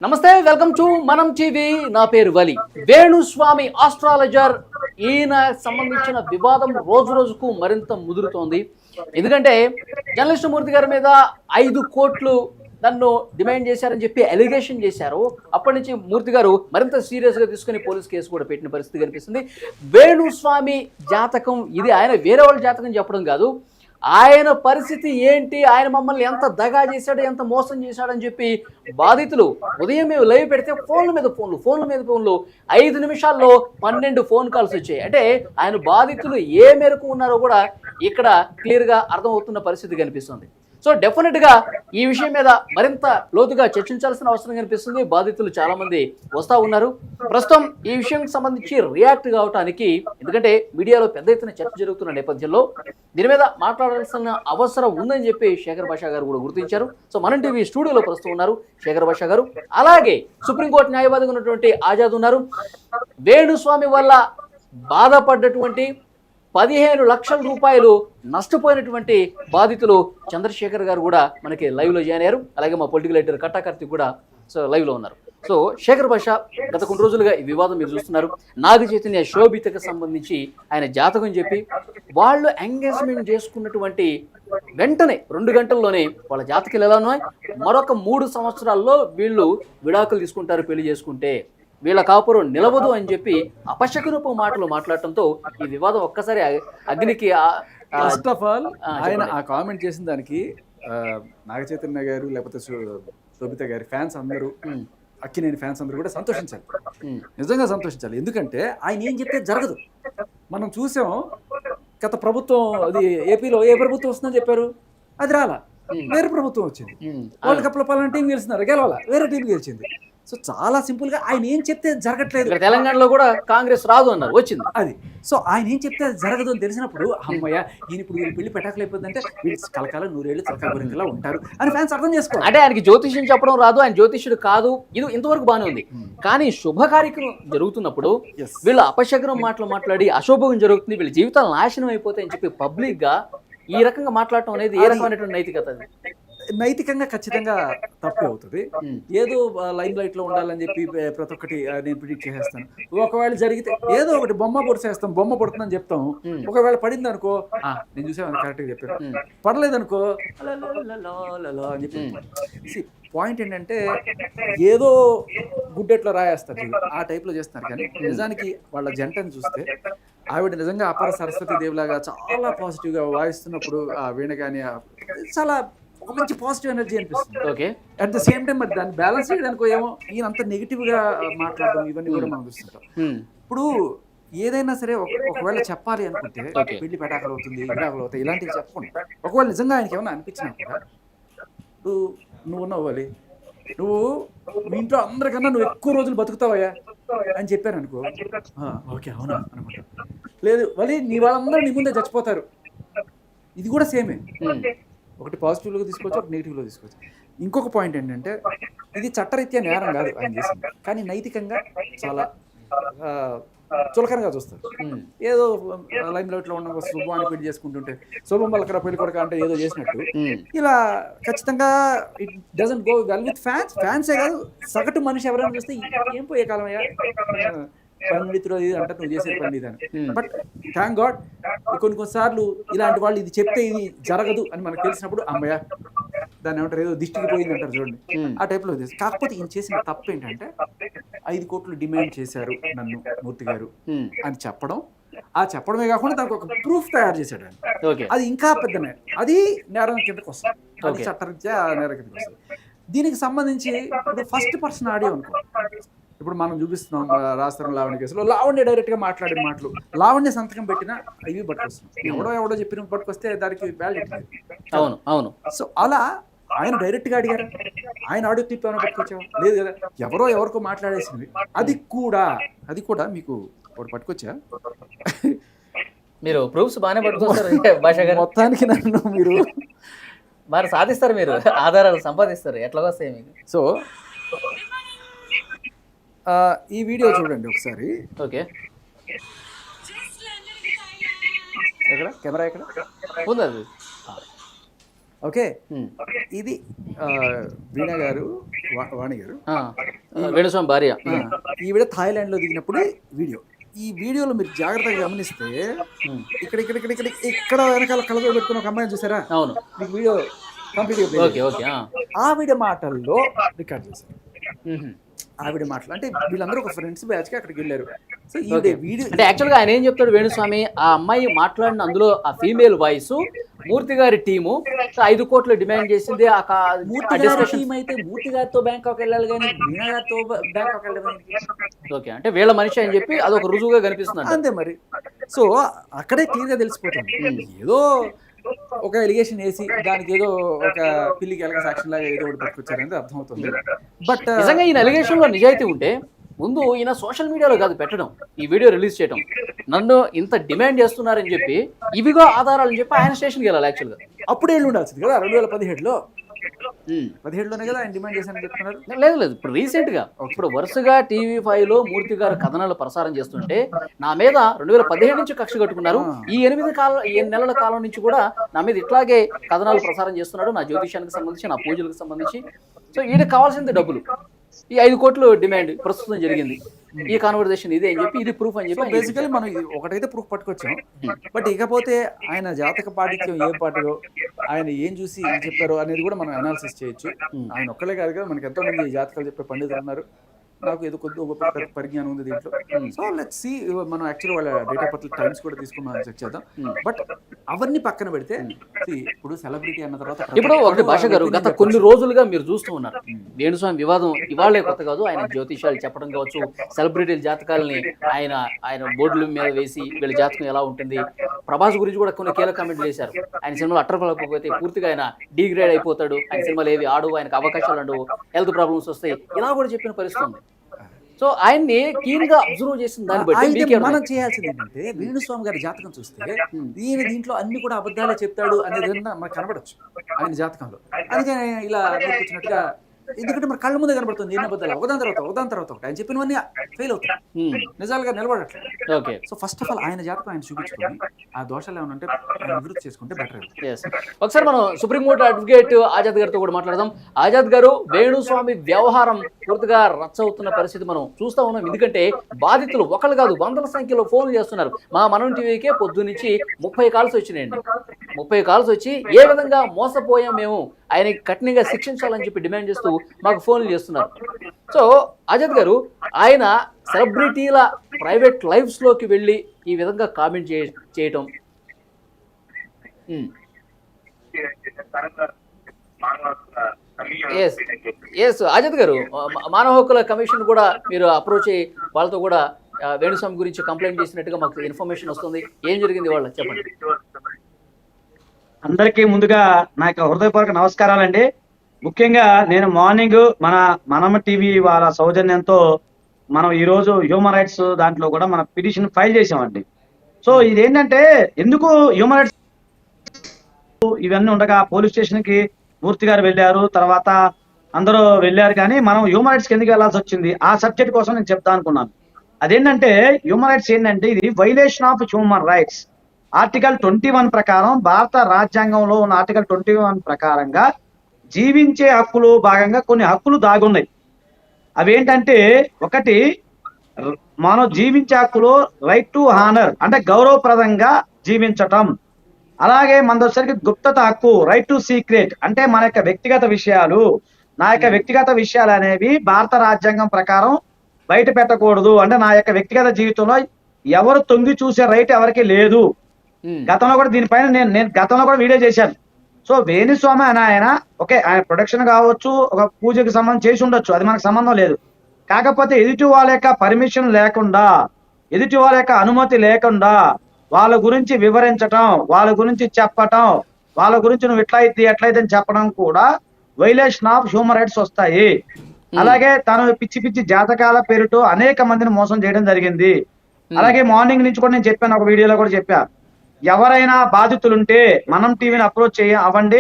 నమస్తే, welcome to మనం TV. నా పేరు వలి. వేణుస్వామి ఆస్ట్రాలజర్ ఈయన సంబంధించిన వివాదం రోజు రోజుకు మరింత ముదురుతోంది. ఎందుకంటే జర్నలిస్ట్ మూర్తి గారి మీద 5 కోట్లు నన్ను డిమాండ్ చేశారని చెప్పి అలిగేషన్ చేశారు. అప్పటి నుంచి మూర్తి గారు మరింత సీరియస్గా తీసుకుని పోలీస్ కేసు కూడా పెట్టిన పరిస్థితి కనిపిస్తుంది. వేణుస్వామి జాతకం ఇది, ఆయన వేరే వాళ్ళ జాతకం చెప్పడం కాదు, ఆయన పరిస్థితి ఏంటి, ఆయన మమ్మల్ని ఎంత దగా చేశాడు, ఎంత మోసం చేశాడని చెప్పి బాధితులు ఉదయం మేము లైవ్ పెడితే ఫోన్ల మీద ఫోన్లు 5 నిమిషాల్లో 12 ఫోన్ కాల్స్ వచ్చాయి. అంటే ఆయన బాధితులు ఏ మేరకు ఉన్నారో కూడా ఇక్కడ క్లియర్గా అర్థమవుతున్న పరిస్థితి కనిపిస్తుంది. సో డెఫినెట్గా ఈ విషయం మీద మరింత లోతుగా చర్చించాల్సిన అవసరం కనిపిస్తుంది. బాధితులు చాలా మంది వస్తూ ఉన్నారు. ప్రస్తుతం ఈ విషయానికి సంబంధించి రియాక్ట్ కావడానికి, ఎందుకంటే మీడియాలో పెద్ద ఎత్తున చర్చ జరుగుతున్న నేపథ్యంలో దీని మీద మాట్లాడాల్సిన అవసరం ఉందని చెప్పి శేఖర్ భాషా గారు కూడా గుర్తించారు. సో మనం టీవీ స్టూడియోలో ప్రస్తుతం ఉన్నారు శేఖర్ భాషా గారు. అలాగే సుప్రీంకోర్టు న్యాయవాదిగా ఉన్నటువంటి ఆజాద్ ఉన్నారు. వేణుస్వామి వల్ల బాధపడ్డటువంటి 15 లక్షల రూపాయలు నష్టపోయినటువంటి బాధితులు చంద్రశేఖర్ గారు కూడా మనకి లైవ్లో జాయిన్ అయ్యారు. అలాగే మా పొలిటికల్ ఎడిటర్ కట్టాకర్తి కూడా లైవ్లో ఉన్నారు. సో శేఖర్ భాష గత కొన్ని రోజులుగా ఈ వివాదం మీరు చూస్తున్నారు. నాగ చైతన్య శోభితకు సంబంధించి ఆయన జాతకం చెప్పి వాళ్ళు ఎంగేజ్మెంట్ చేసుకున్నటువంటి వెంటనే 2 గంటల్లోనే వాళ్ళ జాతకాలు ఎలా ఉన్నాయి, మరొక 3 సంవత్సరాల్లో వీళ్ళు విడాకులు తీసుకుంటారు పెళ్లి చేసుకుంటే, వీళ్ళ కాపురం నిలవదు అని చెప్పి అపశకునపు మాటలు మాట్లాడటంతో ఈ వివాదం ఒక్కసారి అగ్నికి. ఫస్ట్ ఆఫ్ ఆల్ ఆయన ఆ కామెంట్ చేసిన దానికి నాగ చైతన్య గారు లేకపోతే శోభిత గారి ఫ్యాన్స్ అందరూ, అక్కినేని ఫ్యాన్స్ అందరూ కూడా సంతోషించాలి, నిజంగా సంతోషించాలి. ఎందుకంటే ఆయన ఏం చెప్తే జరగదు. మనం చూసాం గత ప్రభుత్వం, అది ఏపీలో ఏ ప్రభుత్వం వస్తుందని చెప్పారు, అది రాలా, వేరే ప్రభుత్వం వచ్చింది. వరల్డ్ కప్లో పలానా టీం గెలిచినారు, గెలవాలా, వేరే టీం గెలిచింది. సో చాలా సింపుల్ గా ఆయన ఏం చెప్తే జరగట్లేదు. తెలంగాణలో కూడా కాంగ్రెస్ రాదు అన్నారు, వచ్చింది అది. సో ఆయన ఏం చెప్తే జరగదు అని తెలిసినప్పుడు అమ్మయ్య ఈయన ఇప్పుడు వీళ్ళు పెళ్లి పెట్టకలేకపోతుందంటే వీళ్ళు కలకాలం 100 ఏళ్ళు చలకాల గురించిలా ఉంటారు అని ఫ్యాన్స్ అర్థం చేసుకోవాలి. అంటే ఆయనకి జ్యోతిష్యం చెప్పడం రాదు, ఆయన జ్యోతిష్యుడు కాదు, ఇది ఇంతవరకు బాగానే ఉంది. కానీ శుభ కార్యక్రమం జరుగుతున్నప్పుడు వీళ్ళు అపశకరం మాటలు మాట్లాడి అశుభం జరుగుతుంది, వీళ్ళ జీవితాలు నాశనం అయిపోతాయి అని చెప్పి పబ్లిక్ గా ఈ రకంగా మాట్లాడటం అనేది ఏ రకమైనటువంటి నైతికత? నైతికంగా ఖచ్చితంగా తప్పే అవుతుంది. ఏదో లైమ్ లైట్ లో ఉండాలని చెప్పి ప్రతి ఒక్కటి నేను ప్రిడిక్ట్ చేసేస్తాను. ఒకవేళ జరిగితే ఏదో ఒకటి బొమ్మ పొడిచేస్తాం, బొమ్మ పడుతుందని చెప్తాం. ఒకవేళ పడింది అనుకో, నేను చూసాను కరెక్ట్ గా చెప్పాను, పడలేదనుకో అని చెప్పి. పాయింట్ ఏంటంటే ఏదో గుడ్డెట్లో రాయేస్తారు, ఆ టైప్ లో చేస్తున్నారు. కానీ నిజానికి వాళ్ళ జంటను చూస్తే ఆవిడ నిజంగా అపర సరస్వతి దేవులాగా చాలా పాజిటివ్ గా వాయిస్తున్నప్పుడు ఆ వీణ కానీ చాలా ఒక మంచి పాజిటివ్ ఎనర్జీ అనిపిస్తుంది. Okay, at the same time మరి దాన్ని బ్యాలెన్స్ చేయడానికి ఏమో ఈయన అంత నెగిటివ్ గా మాట్లాడడం ఇవన్నీ కూడా మనం చూస్తుంటాం. ఇప్పుడు ఏదైనా సరే ఒకవేళ చెప్పాలి అనుకుంటే పెళ్లి పెటాకలు అవుతుంది, విడాకులు అవుతాయి, ఇలాంటివి చెప్పండి. ఒకవేళ నిజంగా ఆయనకి ఏమైనా అనిపించినా కూడా నువ్వు నవ్వాలి, నువ్వు మీ ఇంట్లో అందరికన్నా నువ్వు ఎక్కువ రోజులు బతుకుతావయ్యా అని చెప్పారు అనుకో, ఓకే అవునా అనుకుంటా. లేదు వలి నీ వాళ్ళందరూ నీ ముందే చచ్చిపోతారు, ఇది కూడా సేమే. ఒకటి పాజిటివ్లో తీసుకోవచ్చు, ఒకటి నెగిటివ్లో తీసుకోవచ్చు. ఇంకొక పాయింట్ ఏంటంటే ఇది చట్టరీత్యా నేరం కాదు ఆయన చేసింది, కానీ నైతికంగా చాలా చులకనగా చూస్తారు. ఏదో లైమ్ లైట్ లో ఉన్న శుభాన్ని పెళ్లి చేసుకుంటుంటే శుభం వాళ్ళకి పెళ్లి కొడక అంటే ఏదో చేసినట్టు ఇలా ఖచ్చితంగా it doesn't go well with fans. ఫ్యాన్సే కాదు, సగటు మనిషి ఎవరైనా చూస్తే ఏం పోయే కాలం అయ్యా పండితుడు అంటే నువ్వు చేసే పని ఇదని. బట్ థ్యాంక్ గాడ్ కొన్నిసార్లు ఇలాంటి వాళ్ళు ఇది చెప్తే ఇది జరగదు అని మనకు తెలిసినప్పుడు అమ్మయ్య దాన్ని ఏమంటారు, ఏదో దిష్టికి పోయింది అంటారు చూడండి, ఆ టైప్లో. కాకపోతే ఈయన చేసిన తప్పు ఏంటంటే 5 కోట్లు డిమాండ్ చేశారు నన్ను మూర్తి గారు అని చెప్పడం, ఆ చెప్పడమే కాకుండా దానికి ఒక ప్రూఫ్ తయారు చేశాడు ఆయన. అది ఇంకా పెద్ద నేరం, అది నేరం కిందకి వస్తుంది, అది చట్టరీత్యా నేరం కిందకి వస్తుంది. దీనికి సంబంధించి ఇప్పుడు ఫస్ట్ పర్సన్ ఆడియో అనుకో, ఇప్పుడు మనం చూపిస్తున్నాం రాస్తారం లావణ్య కేసులో లావణ్య డైరెక్ట్ గా మాట్లాడిన మాటలు, లావణ్య సంతకం పెట్టినా ఇవి పట్టుకొస్తున్నాం. ఎవడో చెప్పిన పట్టుకొస్తే దానికి వ్యాలిడిటీ లేదు. అవును అవును. సో అలా ఆయన డైరెక్ట్ గా అడిగారు, ఆయన ఆడియో క్లిప్ ఏమైనా పట్టుకొచ్చావు లేదు కదా, ఎవరికో మాట్లాడేసింది. అది కూడా మీకు ఒకటి పట్టుకొచ్చా, మీరు ప్రూఫ్స్ బాగానే పట్టుకొస్తారు భాషా గారు. మొత్తానికి నన్ను మీరు మరి సాధిస్తారు, మీరు ఆధారాలు సంపాదిస్తారు, ఎట్లా వస్తాయి మీకు. సో ఈ వీడియో చూడండి ఒకసారి. ఓకే, ఎక్కడ కెమెరా ఎక్కడ ఉంది అది. ఓకే, ఇది వీణ గారు వాణి గారు వేణుస్వామి భార్య. ఈవిడ థాయిలాండ్ లో దిగినప్పుడు వీడియో. ఈ వీడియోలో మీరు జాగ్రత్తగా గమనిస్తే ఇక్కడ ఇక్కడ ఇక్కడ ఇక్కడ ఇక్కడ వెనకాల కళ్ళతో పెట్టుకుని ఒక అమ్మాయిని చూసారా? అవును, మీకు వీడియో కంప్లీట్ ఓకే ఓకే. ఆవిడ మాటల్లో రికార్డ్ చేశారు. ఆవిడ మాటలు అంటే వీళ్ళందరూ ఒక ఫ్రెండ్స్ బ్యాచ్ కి అక్కడికి వెళ్ళారు. సో ఈ వీడియో అంటే యాక్చువల్గా ఆయన ఏం చెప్తాడు వేణుస్వామి, ఆ అమ్మాయి మాట్లాడిన అందులో ఆ ఫీమేల్ వాయిస్ మూర్తి గారి టీము 5 కోట్లు డిమాండ్ చేసింది. టీం అయితే మూర్తి గారితో బ్యాంకాక్ వెళ్ళాలి కానీ మీనా గారితో బ్యాంకాక్ వెళ్ళాలి. ఓకే, అంటే వీళ్ళ మనిషి అని చెప్పి అదొక రుజువుగా కనిపిస్తుంది అంతే మరి. సో అక్కడే క్లియర్ గా తెలిసిపోతుంది. ఏదో ఒక ఎలిగేషన్ వేసి దానికి ఏదో ఒక పిల్లికి ఎలక సాక్ష్యం లాగా ఏదో ఒకటి పట్టుకొచ్చారనేది అర్థమవుతుంది. బట్ నిజంగా ఈయన ఎలిగేషన్ లో నిజాయితీ ఉంటే ముందు ఈయన సోషల్ మీడియాలో కాదు పెట్టడం, ఈ వీడియో రిలీజ్ చేయడం, నన్ను ఇంత డిమాండ్ చేస్తున్నారని చెప్పి ఇవిగో ఆధారాలని చెప్పి ఆయన స్టేషన్కి వెళ్ళాలి. యాక్చువల్గా అప్పుడే వెళ్ళి ఉండాల్సింది కదా 2017లోనే కదా ఆయన డిమాండ్ చేశారని చెప్తున్నారు. లేదు లేదు, ఇప్పుడు రీసెంట్ గా ఇప్పుడు వరుసగా టీవీ5లో మూర్తి గారు కథనాలు ప్రసారం చేస్తుంటే నా మీద 2017 నుంచి కక్ష కట్టుకున్నారు. ఈ 8 నెలల కాలం నుంచి కూడా నా మీద ఇట్లాగే కథనాలు ప్రసారం చేస్తున్నాడు, నా జ్యోతిషానికి సంబంధించి, నా పూజలకు సంబంధించి. సో ఈయనకు కావాల్సింది డబ్బులు. ఈ 5 కోట్లు డిమాండ్ ప్రస్తుతం జరిగింది. ఈ కాన్వర్సేషన్ ఇదే అని చెప్పి, ఇది ప్రూఫ్ అని చెప్పి బేసికలీ మనం ఒకటైతే ప్రూఫ్ పట్టుకొచ్చాం. బట్ ఇకపోతే ఆయన జాతక పాటిత్యం ఏ పాటిదో, ఆయన ఏం చూసి చెప్పారో అనేది కూడా మనం అనాలిసిస్ చేయొచ్చు. ఆయన ఒక్కలే కాదు కదా, మనకి ఎంతో మంది జాతకాలు చెప్పే పండితులు ఉన్నారు. నాకు ఏదో కొద్ది పరిజ్ఞానం ఉంది దీంట్లో. So let's see. మనం యాక్చువల్ వాళ్ళ డేట్ ఆఫ్ బర్త్ టైమ్స్ కూడా తీసుకుని మనం చెక్ చేద్దాం. బట్ అవన్నీ పక్కన పెడితే ఇప్పుడు సెలబ్రిటీ అన్న తర్వాత ఇప్పుడు ఒకటి భాష గారు, గత కొన్ని రోజులుగా మీరు చూస్తూ ఉన్నారు వేణుస్వామి వివాదం ఇవాళే కొత్త కాదు. ఆయన జ్యోతిషాలు చెప్పడం కావచ్చు, సెలబ్రిటీల జాతకాలని ఆయన బోర్డుల మీద వేసి వీళ్ళ జాతకం ఎలా ఉంటుంది, ప్రభాస్ గురించి కూడా కొన్ని కీలక కామెంట్లు చేశారు. ఆయన సినిమాలో అట్టర్పలకపోతే పూర్తిగా ఆయన డిగ్రేడ్ అయిపోతాడు, ఆయన సినిమాలు ఏవి ఆడు, ఆయనకు అవకాశాలు అండవు, హెల్త్ ప్రాబ్లమ్స్ వస్తాయి, ఇలా కూడా చెప్పిన పరిస్థితి ఉంది. సో ఆయన్ని క్లీన్ గా అబ్జర్వ్ చేసిన దాన్ని బట్టి మనం చేయాల్సింది ఏంటంటే, వేణుస్వామి గారి జాతకం చూస్తే దీంట్లో అన్ని కూడా అబద్ధాలే చెప్తాడు అనేది మనకు కనబడచ్చు ఆయన జాతకంలో. అందుకని ఇలా వచ్చినట్టుగా, ఎందుకంటే మన కళ్ళ ముందే కనబడుతుంది ఎన్ని అబద్ధాలు ఒకదాని తర్వాత ఒకటి ఆయన చెప్పినవన్నీ ఫెయిల్ అవుతాయి, నిజాలుగా నిలబడట్లేదు. Okay, so first of all ఆయన జాతకం ఆయన చూపించుకొని ఆ దోషాలు ఏమైనా ఉంటే ఆయన నివృత్తి చేసుకుంటే బెటర్. ఒకసారి మనం సుప్రీంకోర్టు అడ్వకేట్ ఆజాద్ గారితో కూడా మాట్లాడదాం. ఆజాద్ గారు, వేణుస్వామి వ్యవహారం పూర్తిగా రచ్చ అవుతున్న పరిస్థితి మనం చూస్తా ఉన్నాం. ఎందుకంటే బాధితులు ఒకళ్ళు కాదు, వందల సంఖ్యలో ఫోన్లు చేస్తున్నారు. మనం టీవీకే పొద్దు నుంచి 30 కాల్స్ వచ్చినాయండి. 30 కాల్స్ వచ్చి ఏ విధంగా మోసపోయాం మేము, ఆయనకి కఠినంగా శిక్షించాలని చెప్పి డిమాండ్ చేస్తూ మాకు ఫోన్లు చేస్తున్నారు. సో ఆజాద్ గారు, ఆయన సెలబ్రిటీల ప్రైవేట్ లైఫ్స్ లోకి వెళ్ళి ఈ విధంగా కామెంట్ చేయటం, ఆజాద్ గారు, మానవ హక్కుల కమిషన్ కూడా మీరు అప్రోచ్ అయ్యి వాళ్ళతో కూడా వేణుస్వామి గురించి కంప్లైంట్ చేసినట్టుగా మాకు ఇన్ఫర్మేషన్ వస్తుంది. ఏం జరిగింది వాళ్ళ చెప్పండి. అందరికీ ముందుగా నా యొక్క హృదయపూర్వక నమస్కారాలండి. ముఖ్యంగా నేను మార్నింగ్ మనమ టీవీ వాళ్ళ సౌజన్యంతో మనం ఈరోజు హ్యూమన్ రైట్స్ దాంట్లో కూడా మన పిటిషన్ ఫైల్ చేసామండి. సో ఇదేంటంటే, ఎందుకు హ్యూమన్ రైట్స్ ఇవన్నీ ఉండగా పోలీస్ స్టేషన్కి మూర్తి గారు వెళ్ళారు, తర్వాత అందరూ వెళ్ళారు, కానీ మనం హ్యూమన్ రైట్స్కి ఎందుకు వెళ్ళాల్సి వచ్చింది, ఆ సబ్జెక్ట్ కోసం నేను చెప్తా అనుకున్నాను. అదేంటంటే, హ్యూమన్ రైట్స్ ఏంటంటే, ఇది violation of human rights. Article 21 ప్రకారం, భారత రాజ్యాంగంలో ఉన్న ఆర్టికల్ 21 ప్రకారంగా జీవించే హక్కులు భాగంగా కొన్ని హక్కులు దాగున్నాయి. అవేంటంటే, ఒకటి మనం జీవించే హక్కులో రైట్ టు హానర్, అంటే గౌరవప్రదంగా జీవించటం. అలాగే మనదొసరికి గుప్తత హక్కు, రైట్ టు సీక్రెట్, అంటే మన యొక్క వ్యక్తిగత విషయాలు, నా యొక్క వ్యక్తిగత విషయాలు అనేవి భారత రాజ్యాంగం ప్రకారం బయట పెట్టకూడదు. అంటే నా యొక్క వ్యక్తిగత జీవితంలో ఎవరు తొంగి చూసే రైట్ ఎవరికి లేదు. గతంలో కూడా దీనిపైన నేను గతంలో కూడా వీడియో చేశాను. సో వేణుస్వామి అని ఆయన ఆయన ప్రొడక్షన్ కావచ్చు, ఒక పూజకి సంబంధం చేసి ఉండొచ్చు, అది మనకు సంబంధం లేదు. కాకపోతే ఎదుటి వాళ్ళ యొక్క పర్మిషన్ లేకుండా, ఎదుటి వాళ్ళ యొక్క అనుమతి లేకుండా వాళ్ళ గురించి వివరించటం, వాళ్ళ గురించి చెప్పటం, వాళ్ళ గురించి నువ్వు ఎట్లయితే అని చెప్పడం కూడా వైలేషన్ ఆఫ్ హ్యూమన్ రైట్స్ వస్తాయి. అలాగే తను పిచ్చి పిచ్చి జాతకాల పేరుతో అనేక మందిని మోసం చేయడం జరిగింది. అలాగే మార్నింగ్ నుంచి కూడా నేను చెప్పాను, ఒక వీడియోలో కూడా చెప్పా, ఎవరైనా బాధితులుంటే మనం టీవీని అప్రోచ్ అవ్వండి.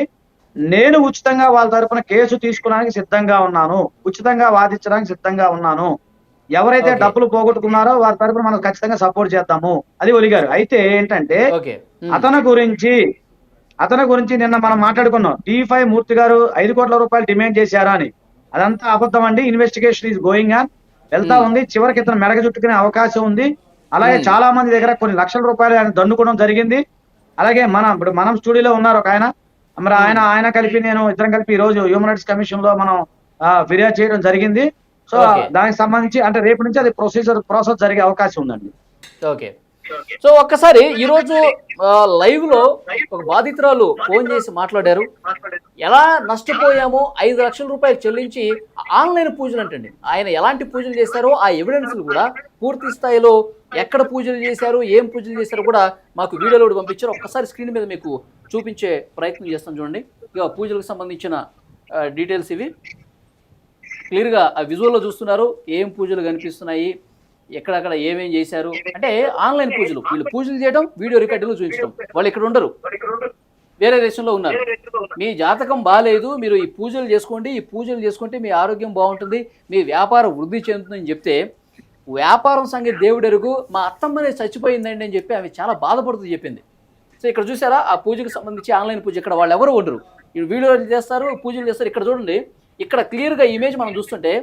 నేను ఉచితంగా వాళ్ళ తరపున కేసు తీసుకోవడానికి సిద్ధంగా ఉన్నాను, ఉచితంగా వాదించడానికి సిద్ధంగా ఉన్నాను. ఎవరైతే డబ్బులు పోగొట్టుకున్నారో వారి తరపున మనం ఖచ్చితంగా సపోర్ట్ చేద్దాము. అది ఒలిగారు. అయితే ఏంటంటే, అతని గురించి నిన్న మనం మాట్లాడుకున్నాం. టీవీ5 మూర్తి గారు 5 కోట్ల రూపాయలు డిమాండ్ చేశారా అని. అదంతా అబద్ధం అండి. ఇన్వెస్టిగేషన్ ఈజ్ గోయింగ్ ఆన్, వెళ్తా ఉంది. చివరికి ఇతను మెడగ చుట్టుకునే అవకాశం ఉంది. అలాగే చాలా మంది దగ్గర కొన్ని లక్షల రూపాయలు ఆయన దండుకోవడం జరిగింది. అలాగే ఇప్పుడు మనం స్టూడియోలో ఉన్నారు ఒక ఆయన, మరి ఆయన కలిపి నేను ఇద్దరం కలిపి ఈ రోజు హ్యూమన్ రైట్స్ కమిషన్ లో మనం ఫిర్యాదు చేయడం జరిగింది. సో దానికి సంబంధించి అంటే రేపు నుంచి అది ప్రాసెస్ జరిగే అవకాశం ఉందండి. ఓకే. సో ఒక్కసారి ఈరోజు లైవ్ లో ఒక బాధితురాలు ఫోన్ చేసి మాట్లాడారు. ఎలా నష్టపోయామో 5 లక్షల రూపాయలు చెల్లించి ఆన్లైన్ పూజలు అంటండి. ఆయన ఎలాంటి పూజలు చేశారో ఆ ఎవిడెన్స్లు కూడా పూర్తి స్థాయిలో ఎక్కడ పూజలు చేశారు, ఏం పూజలు చేశారు కూడా మాకు వీడియోలో పంపించారు. ఒక్కసారి స్క్రీన్ మీద మీకు చూపించే ప్రయత్నం చేస్తాం చూడండి. ఇక పూజలకు సంబంధించిన డీటెయిల్స్ ఇవి క్లియర్గా ఆ విజువల్లో చూస్తున్నారు. ఏం పూజలు కనిపిస్తున్నాయి, ఎక్కడక్కడ ఏమేం చేశారు అంటే ఆన్లైన్ పూజలు. వీళ్ళు పూజలు చేయడం, వీడియో రికార్డులు చూపించడం. వాళ్ళు ఇక్కడ ఉండరు, వేరే దేశంలో ఉన్నారు. మీ జాతకం బాగాలేదు, మీరు ఈ పూజలు చేసుకోండి, ఈ పూజలు చేసుకుంటే మీ ఆరోగ్యం బాగుంటుంది, మీ వ్యాపారం వృద్ధి చెందుతుందని చెప్తే వ్యాపారం సంగతి దేవుడెరుగు, మా అత్తమ్మనే చచ్చిపోయిందండి అని చెప్పి ఆమె చాలా బాధపడుతూ చెప్పింది. సో ఇక్కడ చూసారా ఆ పూజకు సంబంధించి ఆన్లైన్ పూజ. ఇక్కడ వాళ్ళు ఎవరు ఉండరు, వీడియోలు చేస్తారు, పూజలు చేస్తారు. ఇక్కడ చూడండి, ఇక్కడ క్లియర్గా ఇమేజ్ మనం చూస్తుంటే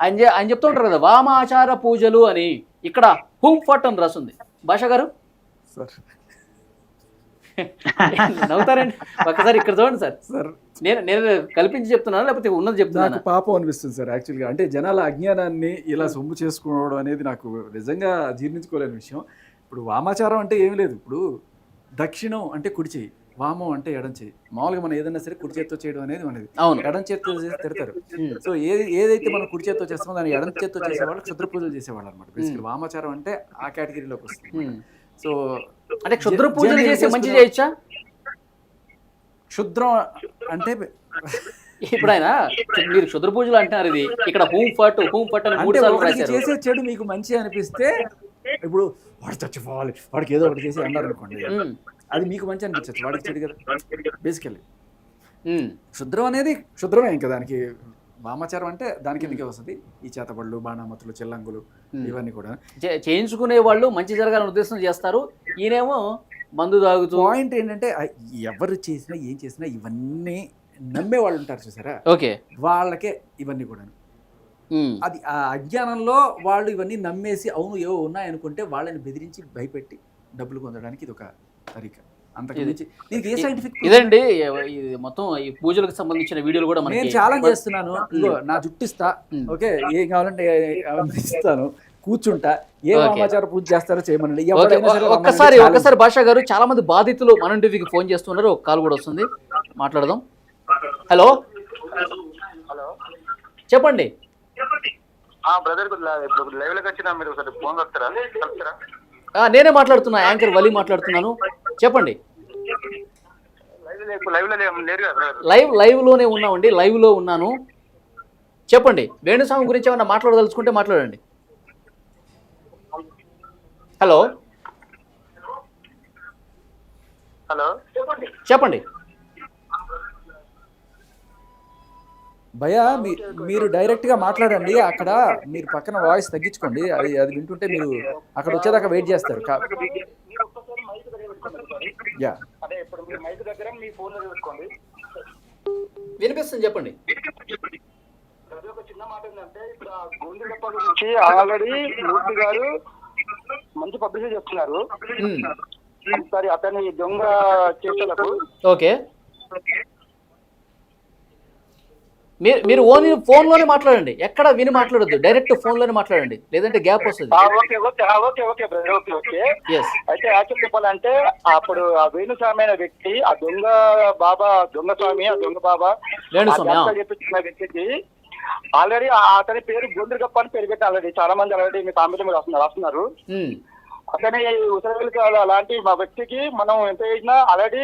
ఆయన చెప్తూ ఉంటారు కదా వామాచార పూజలు అని. ఇక్కడ హూమ్ ఫట్ అని రాస్తుంది. భాష గారు నవ్వుతారండి. ఒకసారి ఇక్కడ చూడండి సార్. నేను కల్పించి చెప్తున్నాను లేకపోతే ఉన్నది చెప్తున్నాను? నాకు పాపం అనిపిస్తుంది సార్ యాక్చువల్గా. అంటే జనాల అజ్ఞానాన్ని ఇలా సొమ్ము చేసుకోవడం అనేది నాకు నిజంగా జీర్ణించుకోలేని విషయం. ఇప్పుడు వామాచారం అంటే ఏం లేదు. ఇప్పుడు దక్షిణం అంటే కుడి చేయి, వామం అంటే ఎడం చేయి. మామూలుగా మనం ఏదైనా సరే కుడి చేతితో చేయడం అనేది మనది. ఎడం చేతితో చేసి తిడతారు. సో ఏదైతే మనం కుడి చేతితో చేస్తామో దాన్ని ఎడం చేతితో చేసేవాళ్ళు క్షుద్ర పూజలు చేసేవాళ్ళు అనమాట. బేసికల్ వామాచారం అంటే ఆ కేటగిరీలోకి వస్తుంది. సో అంటే క్షుద్ర పూజలు చేసి మంచి చేయొచ్చా? క్షుద్రం అంటే ఇప్పుడు ఆయన మీరు క్షుద్ర పూజలు అంటున్నారు, ఇది ఇక్కడ హూమ్ ఫట్ అని 3 సార్లు రాశారు. చేసే చెడు మీకు మంచి అనిపిస్తే, ఇప్పుడు వాడు చచ్చిపోవాలి, వాడికి ఏదో ఒకటి చేసి అన్నారు అనుకోండి, అది మీకు మంచి అనిపించచ్చు, వాడికి చెడు కదా. బేసికల్లీ క్షుద్రం అనేది క్షుద్రమే. ఇంకా దానికి వామాచారం అంటే దానికి ఎందుకే వస్తుంది. ఈ చేతబడులు, బాణామతులు, చెల్లంగులు ఇవన్నీ కూడా చేయించుకునే వాళ్ళు మంచి జరగాలని ఉద్దేశం చేస్తారు. ఈయనేమో మందు తాగుతూ. పాయింట్ ఏంటంటే ఎవరు చేసినా ఏం చేసినా ఇవన్నీ నమ్మే వాళ్ళు ఉంటారు చూసారా, ఓకే, వాళ్ళకే ఇవన్నీ కూడా. అది ఆ అజ్ఞానంలో వాళ్ళు ఇవన్నీ నమ్మేసి అవును ఏవో ఉన్నాయనుకుంటే వాళ్ళని బెదిరించి భయపెట్టి డబ్బులు పొందడానికి ఇది ఒక తరీక. ఇదండి మొత్తం ఈ పూజలకు సంబంధించిన వీడియోలు కూడా నేను ఛాలెంజ్ చేస్తున్నాను. నా జుట్టిస్తా, ఓకే, ఏం కావాలంటే ఇస్తాను, కూర్చుంటా, ఏ వామాచార పూజ చేస్తారో చేయమనండి. ఒక్కసారి భాషా గారు, చాలా మంది బాధితులు మనం టీవీకి ఫోన్ చేస్తున్నారు. ఒక కాల్ కూడా వస్తుంది, మాట్లాడదాం. హలో చెప్పండి. నేనే మాట్లాడుతున్నా, యాంకర్ వలి మాట్లాడుతున్నాను, చెప్పండి. లైవ్ లోనే ఉన్నామండి, లైవ్ లో ఉన్నాను, చెప్పండి. వేణుస్వామి గురించి ఏమన్నా మాట్లాడదలుచుకుంటే మాట్లాడండి. హలో చెప్పండి. భయ్యా మీరు డైరెక్ట్ గా మాట్లాడండి. అక్కడ మీరు పక్కన వాయిస్ తగ్గించుకోండి, అది వింటుంటే మీరు అక్కడ వచ్చేదాకా వెయిట్ చేస్తారు. వినిపిస్తుంది, చెప్పండి. చిన్న మాట ఏంటంటే, ఇప్పుడు ఆ గోండుగప్ప గురించి ఆల్రెడీ మూర్తి గారు మంచి పబ్లిసిటీ చేస్తున్నారు. సరే, అతని దొంగ చేష్టలకు ఓకే, మీరు ఓన్లీ ఫోన్ లోనే మాట్లాడండి, ఎక్కడ విని మాట్లాడొద్దు, డైరెక్ట్ ఫోన్ లోనే మాట్లాడండి, లేదంటే గ్యాప్ వస్తుంది. అయితే యాక్చువల్ చెప్పాలంటే, అప్పుడు ఆ వేణుస్వామి అనే వ్యక్తి, ఆ దొంగ బాబా, దొంగ స్వామి, ఆ దొంగ బాబా చెప్పించిన వ్యక్తికి ఆల్రెడీ అతని పేరు గొంతుగప్ప అని పేరు పెట్టి ఆల్రెడీ చాలా మంది ఆల్రెడీ మీ కామెంట్ మీద రాస్తున్నారు. అతని ఉత్తరవేలు అలాంటి మా వ్యక్తికి మనం ఎంత చేసినా ఆల్రెడీ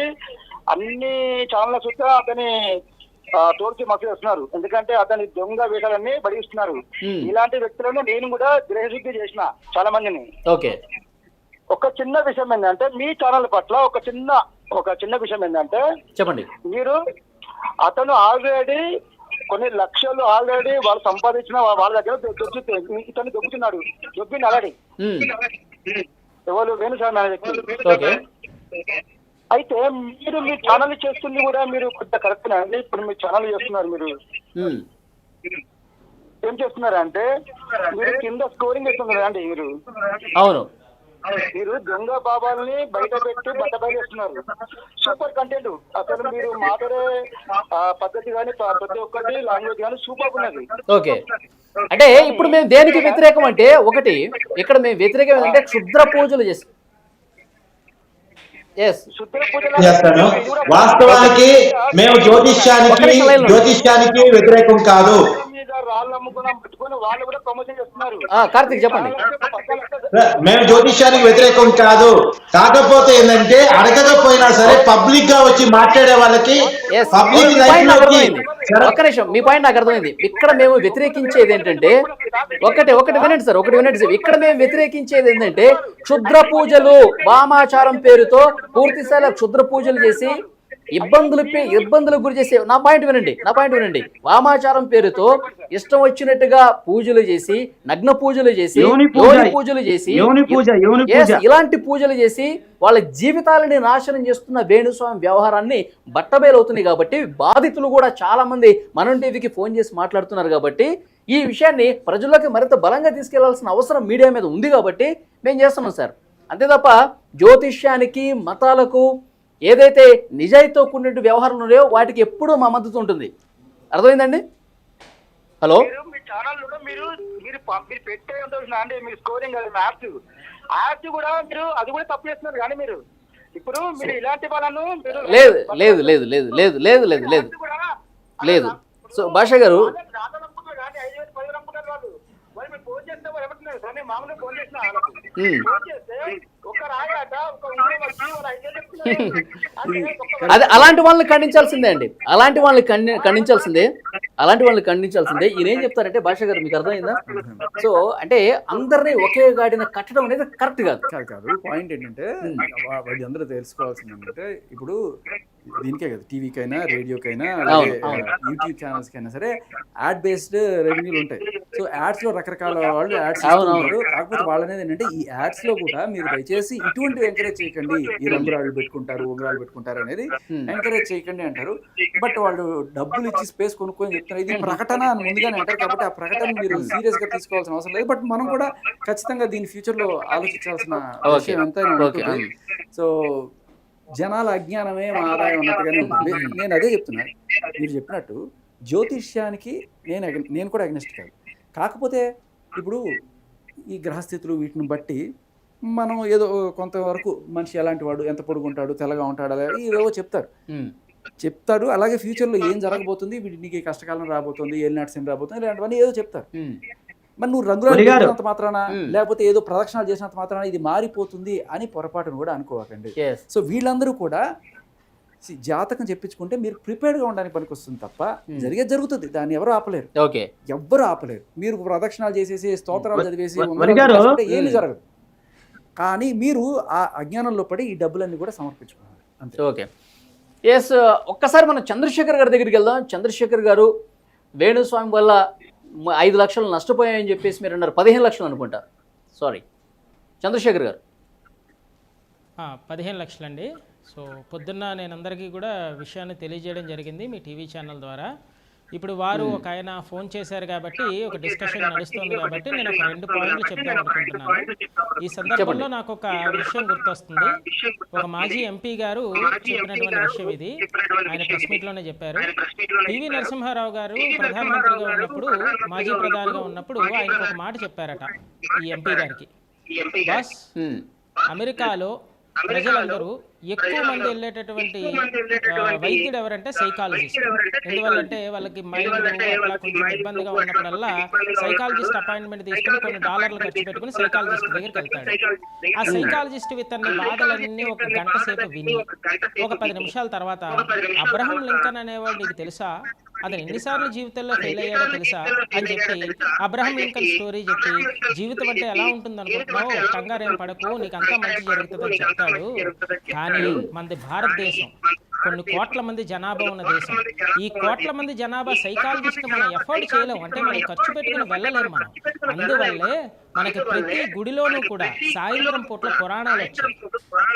అన్ని ఛానళ్ళ చుట్టూ అతని తోర్చి మసలు చేస్తున్నారు. ఎందుకంటే అతని దొంగ వేషాలన్నీ బడిస్తున్నారు. ఇలాంటి వ్యక్తులను నేను కూడా గ్రహశుద్ధి చేసిన చాలా మందిని. ఓకే, ఒక చిన్న విషయం ఏంటంటే, మీ ఛానల్ పట్ల ఒక చిన్న విషయం ఏంటంటే, చెప్పండి. మీరు అతను ఆల్రెడీ కొన్ని లక్షలు ఆల్రెడీ వాళ్ళు సంపాదించిన వాళ్ళ దగ్గర ఇతను దొబ్బుతున్నాడు, దొబ్బింది ఆల్రెడీ. ఎవరు? వేణుస్వామి అనే వ్యక్తి. అయితే మీరు మీ ఛానల్ చేస్తుంది కూడా మీరు కొంత కరెక్ట్ అండి. ఇప్పుడు మీ ఛానల్ చేస్తున్నారు, మీరు ఏం చేస్తున్నారంటే మీరు కింద స్కోరింగ్ ఇస్తున్నారు అండి. అవును, మీరు దొంగ బాబాల్ని బయట పెట్టి బయటేస్తున్నారు. Super content. అసలు మీరు మాట్లాడే పద్ధతి కానీ ప్రతి ఒక్కటి లాంగ్వేజ్ కానీ సూపర్ ఉన్నది. ఓకే. అంటే ఇప్పుడు మేము దేనికి వ్యతిరేకం అంటే, ఒకటి ఇక్కడ మేము వ్యతిరేకం ఏంటంటే క్షుద్ర పూజలు చేసి చేస్తాను. వాస్తవానికి మేము జ్యోతిష్యానికి వ్యతిరేకం కాదు. కార్తీక్ చెప్పండి. మేము జ్యోతిష్యానికి వ్యతిరేకం కాదు. కాకపోతే ఏంటంటే అడగకపోయినా సరే పబ్లిక్ గా వచ్చి మాట్లాడే వాళ్ళకి ఒక్క నిమిషం, మీ పాయింట్ నాకు అర్థమైంది. ఇక్కడ మేము వ్యతిరేకించేది ఏంటంటే, ఒకటి వినండి సార్, ఇక్కడ మేము వ్యతిరేకించేది ఏంటంటే క్షుద్ర పూజలు, వామాచారం పేరుతో పూర్తి స్థాయిలో క్షుద్ర పూజలు చేసి ఇబ్బందులకు గురి చేసే. నా పాయింట్ వినండి. వామాచారం పేరుతో ఇష్టం వచ్చినట్టుగా పూజలు చేసి, నగ్న పూజలు చేసి, పూజలు చేసి, ఇలాంటి పూజలు చేసి వాళ్ళ జీవితాలని నాశనం చేస్తున్న వేణుస్వామి వ్యవహారాన్ని బట్టబయలవుతుంది. కాబట్టి బాధితులు కూడా చాలా మంది మనం టీవీకి ఫోన్ చేసి మాట్లాడుతున్నారు. కాబట్టి ఈ విషయాన్ని ప్రజల్లోకి మరింత బలంగా తీసుకెళ్లాల్సిన అవసరం మీడియా మీద ఉంది. కాబట్టి మేము చేస్తున్నాం సార్. అంతే తప్ప జ్యోతిష్యానికి, మతాలకు ఏదైతే నిజాయితీతో కూడిన వ్యవహారాలు ఉన్నాయో వాటికి ఎప్పుడూ మా మద్దతు ఉంటుంది. అర్థమైందండి? హలో, మీ ఛానల్ మీరు పెట్టే అంటే మీరు స్కోరింగ్ యాప్స్ కూడా మీరు అది కూడా తప్పు చేస్తున్నారు. కానీ మీరు ఇప్పుడు మీరు ఇలాంటి వాళ్ళను లేదు. సో భాష గారు, అదే అలాంటి వాళ్ళని ఖండించాల్సిందే అండి. అలాంటి వాళ్ళని ఖండించాల్సిందే. ఈయన ఏం చెప్తారంటే, భాష గారు మీకు అర్థమైందా? సో అంటే అందరినీ ఒకే గాడిన కట్టడం అనేది కరెక్ట్ కాదు. పాయింట్ ఏంటంటే వాళ్ళు అందరూ తెలుసుకోవాల్సింది ఏంటంటే, ఇప్పుడు దీనికే కదా, టీవీకైనా, రేడియోకైనా, యూట్యూబ్ ఛానల్స్ కైనా సరే యాడ్ బేస్డ్ రెవెన్యూలు ఉంటాయి. సో యాడ్స్ లో రకరకాల వాళ్ళు యాడ్స్ ఇస్తున్నారు. కాకపోతే వాళ్ళు అనేది ఏంటంటే, ఈ యాడ్స్ లో కూడా మీరు దయచేసి ఇటువంటివి ఎంకరేజ్ చేయకండి, ఈ రంగురాళ్ళు పెట్టుకుంటారు, ఉంగరాలు పెట్టుకుంటారు అనేది ఎంకరేజ్ చేయకండి అంటారు. బట్ వాళ్ళు డబ్బులు ఇచ్చి స్పేస్ కొనుక్కొని చెప్తున్నారు. ఇది ప్రకటన అని ముందుగానే అంటారు. కాబట్టి ఆ ప్రకటన మీరు సీరియస్ గా తీసుకోవాల్సిన అవసరం లేదు. బట్ మనం కూడా ఖచ్చితంగా దీని ఫ్యూచర్ లో ఆలోచించాల్సిన విషయం ఎంతైనా ఉంటుంది. సో జనాల అజ్ఞానమే మా ఆదాయం అన్నట్టుగానే ఉంటుంది. నేను అదే చెప్తున్నాను. మీరు చెప్పినట్టు జ్యోతిష్యానికి నేను కూడా అగ్నెస్ట్ కాదు. కాకపోతే ఇప్పుడు ఈ గ్రహస్థితులు వీటిని బట్టి మనం ఏదో కొంతవరకు మనిషి ఎలాంటి వాడు, ఎంత పొడుగుంటాడు, తెల్లగా ఉంటాడు, అలా ఇవేవో చెప్తారు. అలాగే ఫ్యూచర్లో ఏం జరగబోతుంది, నీకు కష్టకాలం రాబోతుంది, ఏలినాటి రాబోతుంది, ఇలాంటివన్నీ ఏదో చెప్తారు. మరి నువ్వు రంగురంత మాత్రాన, లేకపోతే ఏదో ప్రదక్షిణాలు చేసినంత మాత్రాన ఇది మారిపోతుంది అని పొరపాటును కూడా అనుకోవకండి. సో వీళ్ళందరూ కూడా జాతకం చెప్పించుకుంటే మీరు ప్రిపేర్డ్గా ఉండడానికి పనికి వస్తుంది తప్ప జరుగుతుంది. దాన్ని ఎవరు ఆపలేరు. మీరు ప్రదక్షిణాలు చేసేసి, స్తోత్రాలు చదివేసి ఏమి జరగదు. కానీ మీరు ఆ అజ్ఞానంలో పడి ఈ డబ్బులన్నీ కూడా సమర్పించుకోవాలి అంతే. Okay, yes. ఒక్కసారి మనం చంద్రశేఖర్ గారి దగ్గరికి వెళ్దాం. చంద్రశేఖర్ గారు, వేణుస్వామి వల్ల 5 లక్షలు నష్టపోయాయని చెప్పేసి మీరు అన్నారు. 15 లక్షలు అనుకుంటారు. సారీ చంద్రశేఖర్ గారు. 15 లక్షలండి. సో పొద్దున్న నేను అందరికీ కూడా విషయాన్ని తెలియజేయడం జరిగింది మీ టీవీ ఛానల్ ద్వారా. ఇప్పుడు వారు ఒక ఆయన ఫోన్ చేశారు కాబట్టి ఒక డిస్కషన్ నడుస్తుంది కాబట్టి నేను ఒక 2 పాయింట్లు చెప్దాం అనుకుంటున్నాను. ఈ సందర్భంలో నాకు ఒక విషయం గుర్తొస్తుంది. ఒక మాజీ ఎంపీ గారు చెప్పినటువంటి విషయం ఇది. ఆయన ప్రెస్ మీట్లోనే చెప్పారు. పివి నరసింహారావు గారు ప్రధానమంత్రిగా ఉన్నప్పుడు, మాజీ ప్రధానిగా ఉన్నప్పుడు ఆయనకు ఒక మాట చెప్పారట ఈ ఎంపీ గారికి. బాస్, అమెరికాలో ప్రజలందరూ ఎక్కువ మంది వెళ్ళేటటువంటి వైద్యుడు ఎవరంటే సైకాలజిస్ట్. ఎందువల్లంటే వాళ్ళకి మైండ్ అట్లా కొంచెం ఇబ్బందిగా ఉన్నప్పుడల్లా సైకాలజిస్ట్ అపాయింట్మెంట్ తీసుకుని కొన్ని $డాలర్లు ఖర్చు పెట్టుకుని సైకాలజిస్ట్ దగ్గరికి వెళ్తాడు. ఆ సైకాలజిస్ట్ ఇతన్ని బాధలన్నీ ఒక గంట సేపు విని ఒక 10 నిమిషాల తర్వాత, అబ్రహం లింకన్ అనేవాడు నీకు తెలుసా, అతను ఎన్నిసార్లు జీవితంలో ఫెయిల్ అయ్యాడో తెలుసా అని చెప్పి అబ్రహం లింకన్ స్టోరీ చెప్పి, జీవితం అంటే ఎలా ఉంటుంది అనుకుంటున్నావు, కంగారేం పడకు, నీకు అంతా మంచి జరుగుతుందని చెప్తాడు. కానీ మనది భారతదేశం, కొన్ని కోట్ల మంది జనాభా ఉన్న దేశం. ఈ కోట్ల మంది జనాభా సైకాలజిస్ట్ మనం ఎఫోర్డ్ చేయలేము, అంటే మనం ఖర్చు పెట్టుకుని వెళ్ళలేము మనం. అందువల్లే మనకి ప్రతి గుడిలోనూ కూడా సాయంత్రం పూట్ల పురాణాలు వచ్చాయి.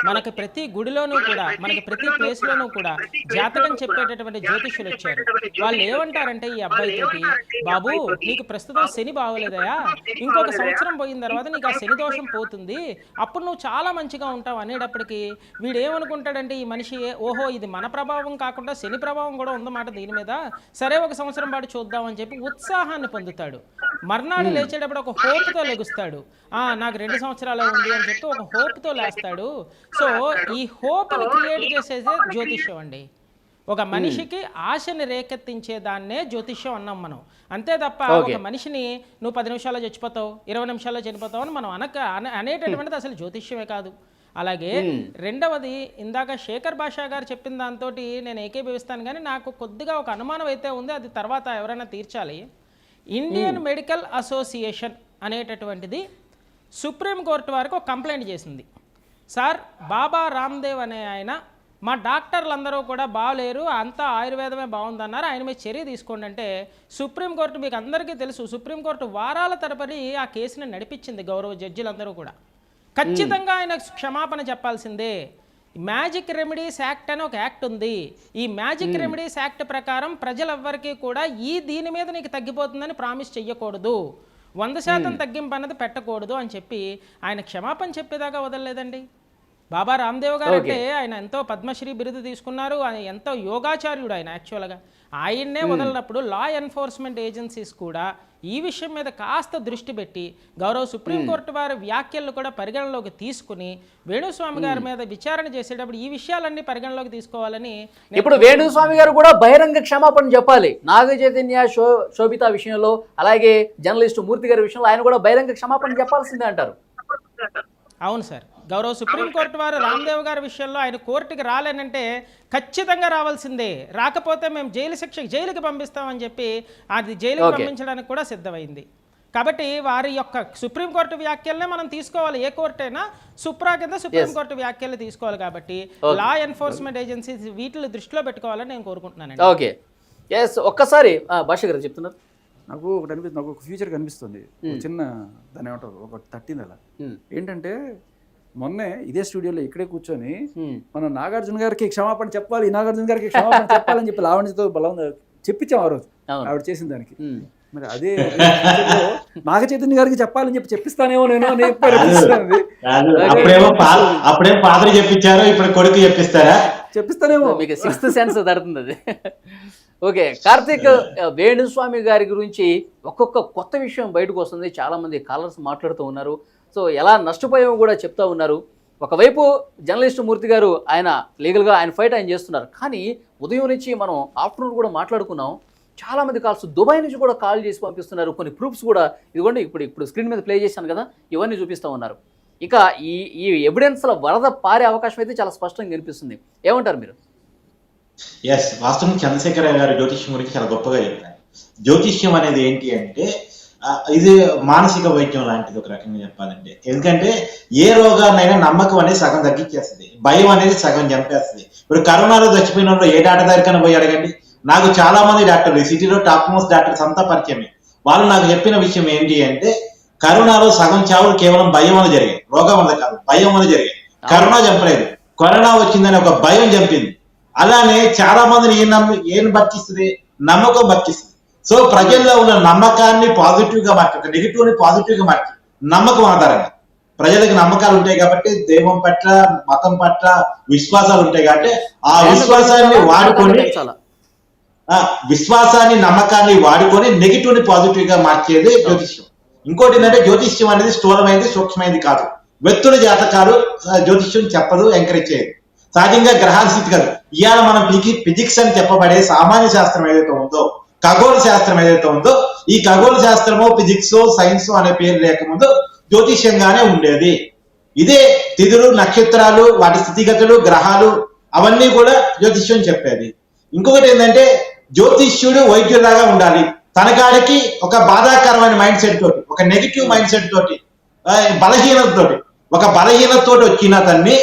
మనకి ప్రతి గుడిలోనూ కూడా, మనకి ప్రతి ప్లేస్లోనూ కూడా జాతకం చెప్పేటటువంటి జ్యోతిష్యులు వచ్చారు. వాళ్ళు ఏమంటారంటే ఈ అబ్బాయితోటి, బాబు నీకు ప్రస్తుతం శని బాగోలేదయా, ఇంకొక సంవత్సరం పోయిన తర్వాత నీకు ఆ శని దోషం పోతుంది, అప్పుడు నువ్వు చాలా మంచిగా ఉంటావు అనేటప్పటికీ వీడు ఏమనుకుంటాడంటే ఈ మనిషి, ఓహో ఇది మన ప్రభావం కాకుండా శని ప్రభావం కూడా ఉందన్నమాట దీని మీద, సరే ఒక సంవత్సరం పాటు చూద్దామని చెప్పి ఉత్సాహాన్ని పొందుతాడు. మర్నాడు లేచేటప్పుడు ఒక హోప్తో లెగుస్తాడు, నాకు 2 సంవత్సరాలే ఉంది అని చెప్పి ఒక హోప్తో లేస్తాడు. సో ఈ హోప్ని క్రియేట్ చేసేదే జ్యోతిష్యం అండి. ఒక మనిషికి ఆశని రేకెత్తించే దాన్నే జ్యోతిష్యం అన్నాం మనం. అంతే తప్ప ఒక మనిషిని నువ్వు 10 నిమిషాల్లో చచ్చిపోతావు, 20 నిమిషాల్లో చనిపోతావు అని మనం అనేటటువంటిది అసలు జ్యోతిష్యమే కాదు. అలాగే రెండవది, ఇందాక శేఖర్ భాషా గారు చెప్పిన దాంతో నేను ఏకీభవిస్తాను, కానీ నాకు కొద్దిగా ఒక అనుమానం అయితే ఉంది, అది తర్వాత ఎవరైనా తీర్చాలి. ఇండియన్ మెడికల్ అసోసియేషన్ అనేటటువంటిది సుప్రీంకోర్టు వారికి ఒక కంప్లైంట్ చేసింది. సార్, బాబా రామ్దేవ్ అనే ఆయన మా డాక్టర్లందరూ కూడా బాగలేరు, అంతా ఆయుర్వేదమే బాగుందన్నారు, ఆయన మీద చర్య తీసుకోండి అంటే సుప్రీంకోర్టు, మీకు అందరికీ తెలుసు, సుప్రీంకోర్టు వారాల తరబడి ఆ కేసుని నడిపించింది. గౌరవ జడ్జిలందరూ కూడా ఖచ్చితంగా ఆయన క్షమాపణ చెప్పాల్సిందే. మ్యాజిక్ రెమెడీస్ యాక్ట్ అని ఒక యాక్ట్ ఉంది. ఈ మ్యాజిక్ రెమెడీస్ యాక్ట్ ప్రకారం ప్రజలెవ్వరికీ కూడా దీని మీద నీకు తగ్గిపోతుందని ప్రామిస్ చెయ్యకూడదు, 100% తగ్గింపు అన్నది పెట్టకూడదు అని చెప్పి ఆయన క్షమాపణ చెప్పేదాకా వదలలేదండి. బాబా రామ్దేవ్ గారు అంటే ఆయన ఎంతో పద్మశ్రీ బిరుదు తీసుకున్నారు, ఆయన ఎంతో యోగాచార్యుడు ఆయన. యాక్చువల్గా ఆయన్నే వదలనప్పుడు లా ఎన్ఫోర్స్మెంట్ ఏజెన్సీస్ కూడా ఈ విషయం మీద కాస్త దృష్టి పెట్టి గౌరవ సుప్రీంకోర్టు వారి వ్యాఖ్యలను కూడా పరిగణలోకి తీసుకుని వేణుస్వామి గారి మీద విచారణ చేసేటప్పుడు ఈ విషయాలన్నీ పరిగణలోకి తీసుకోవాలని. ఇప్పుడు వేణుస్వామి గారు కూడా బహిరంగ క్షమాపణ చెప్పాలి. నాగ చైతన్య శోభిత విషయంలో, అలాగే జర్నలిస్టు మూర్తి గారి విషయంలో ఆయన కూడా బహిరంగ క్షమాపణ చెప్పాల్సిందే అంటారు. అవును సార్, గౌరవ సుప్రీంకోర్టు వారు రామ్దేవ్ గారి విషయంలో ఆయన కోర్టుకి రాలేనంటే ఖచ్చితంగా రావాల్సిందే, రాకపోతే మేము జైలుకి పంపిస్తామని చెప్పి అది జైలుకి పంపించడానికి కూడా సిద్ధమైంది. కాబట్టి వారి యొక్క సుప్రీంకోర్టు వ్యాఖ్యలనే మనం తీసుకోవాలి. ఏ కోర్టు అయినా సుప్రా కింద సుప్రీంకోర్టు వ్యాఖ్యలు తీసుకోవాలి. కాబట్టి లా ఎన్ఫోర్స్మెంట్ ఏజెన్సీస్ వీటిని దృష్టిలో పెట్టుకోవాలని నేను కోరుకుంటున్నాను. ఓకే, ఒక్కసారి భాష గారు చెప్తున్నారు. నాకు ఒకటి అనిపిస్తుంది, నాకు ఒక ఫ్యూచర్ కనిపిస్తుంది, చిన్న దాన్ని ఏమంటారు, ఒకటి తట్టింది అలా. ఏంటంటే మొన్నే ఇదే స్టూడియోలో ఇక్కడే కూర్చొని మనం నాగార్జున గారికి క్షమాపణ చెప్పాలి, నాగార్జున గారికి క్షమాపణ చెప్పాలని చెప్పి లావణ్యతో బలం చెప్పించాం ఆ రోజు ఆవిడ చేసిన దానికి. మరి అదే నాగ చైతన్య గారికి చెప్పాలని చెప్పి చెప్పిస్తానేమో నేను అప్పుడేం ఫాదర్ చెప్పించారో ఇప్పుడు కొడుకు చెప్పిస్తానేమో, మీకు 6th సెన్స్ తడుతుంది అది. ఓకే, కార్తీక్, వేణుస్వామి గారి గురించి ఒక్కొక్క కొత్త విషయం బయటకు వస్తుంది, చాలా మంది కాలర్స్ మాట్లాడుతూ ఉన్నారు. సో ఎలా నష్టపోయామో కూడా చెప్తా ఉన్నారు. ఒకవైపు జర్నలిస్ట్ మూర్తి గారు ఆయన లీగల్గా ఆయన ఫైట్ ఆయన చేస్తున్నారు, కానీ ఉదయం నుంచి మనం ఆఫ్టర్నూన్ కూడా మాట్లాడుకున్నాం, చాలామంది కాల్స్ దుబాయ్ నుంచి కూడా కాల్ చేసి పంపిస్తున్నారు. కొన్ని ప్రూఫ్స్ కూడా ఇదిగోండి ఇప్పుడు స్క్రీన్ మీద ప్లే చేశాను కదా, ఇవన్నీ చూపిస్తూ ఉన్నారు. ఇక ఈ ఎవిడెన్స్ల వరద పారే అవకాశం అయితే చాలా స్పష్టంగా కనిపిస్తుంది. ఏమంటారు మీరు? ఎస్, వాస్తవం చంద్రశేఖర గారు జ్యోతిష్యం గురించి చాలా గొప్పగా చెప్పారు. జ్యోతిష్యం అనేది ఏంటి అంటే ఇది మానసిక వైద్యం లాంటిది ఒక రకంగా చెప్పాలంటే. ఎందుకంటే ఏ రోగాన్నైనా నమ్మకం అనేది సగం తగ్గించేస్తుంది, భయం అనేది సగం చంపేస్తుంది. ఇప్పుడు కరోనాలో చచ్చిపోయిన వాళ్ళు ఏ డాక్టర్ దగ్గరికైనా పోయి అడగండి. నాకు చాలా మంది డాక్టర్లు, ఈ సిటీలో టాప్ మోస్ట్ డాక్టర్స్ అంతా పరిచయమే. వాళ్ళు నాకు చెప్పిన విషయం ఏంటి అంటే కరోనాలో సగం చావులు కేవలం భయం వల్ల జరిగాయి, రోగం వల్ల కాదు, భయం వల్ల జరిగాయి. కరోనా చంపలేదు, కరోనా వచ్చిందని ఒక భయం చంపింది. అలానే చాలా మందిని ఏం బతికిస్తుంది, నమ్మకం బతికిస్తుంది. సో ప్రజల్లో ఉన్న నమ్మకాన్ని పాజిటివ్ గా మార్చి, నెగిటివ్ ని పాజిటివ్ గా మార్చి, నమ్మకం ఆధారంగా ప్రజలకు నమ్మకాలు ఉంటాయి కాబట్టి, దైవం పట్ల మతం పట్ల విశ్వాసాలు ఉంటాయి కాబట్టి ఆ విశ్వాసాన్ని వాడుకొని, నమ్మకాన్ని వాడుకొని నెగిటివ్ ని పాజిటివ్ గా మార్చేది జ్యోతిష్యం. ఇంకోటి ఏంటంటే జ్యోతిష్యం అనేది స్థూలమైనది, సూక్ష్మమైనది కాదు. వ్యక్తుల జాతకాలు జ్యోతిష్యం చెప్పదు, ఎంకరేజ్ చేయదు. సహజంగా గ్రహాల స్థితి కాదు. ఇవాళ మనం ఫిజిక్స్ అని చెప్పబడే సామాన్య శాస్త్రం ఏదైతే ఉందో, ఖగోళ శాస్త్రం ఏదైతే ఉందో, ఈ ఖగోళ శాస్త్రమో ఫిజిక్స్ సైన్స్ అనే పేరు లేకముందు జ్యోతిష్యంగానే ఉండేది. ఇదే తిథులు, నక్షత్రాలు, వాటి స్థితిగతులు, గ్రహాలు అవన్నీ కూడా జ్యోతిష్యం చెప్పేది. ఇంకొకటి ఏంటంటే జ్యోతిష్యుడు వైద్యులాగా ఉండాలి. తనకాడికి ఒక బాధాకరమైన మైండ్ సెట్ తోటి, ఒక నెగిటివ్ మైండ్ సెట్ తోటి, బలహీనతతోటి, ఒక బలహీనతతోటి వచ్చిన తన్ని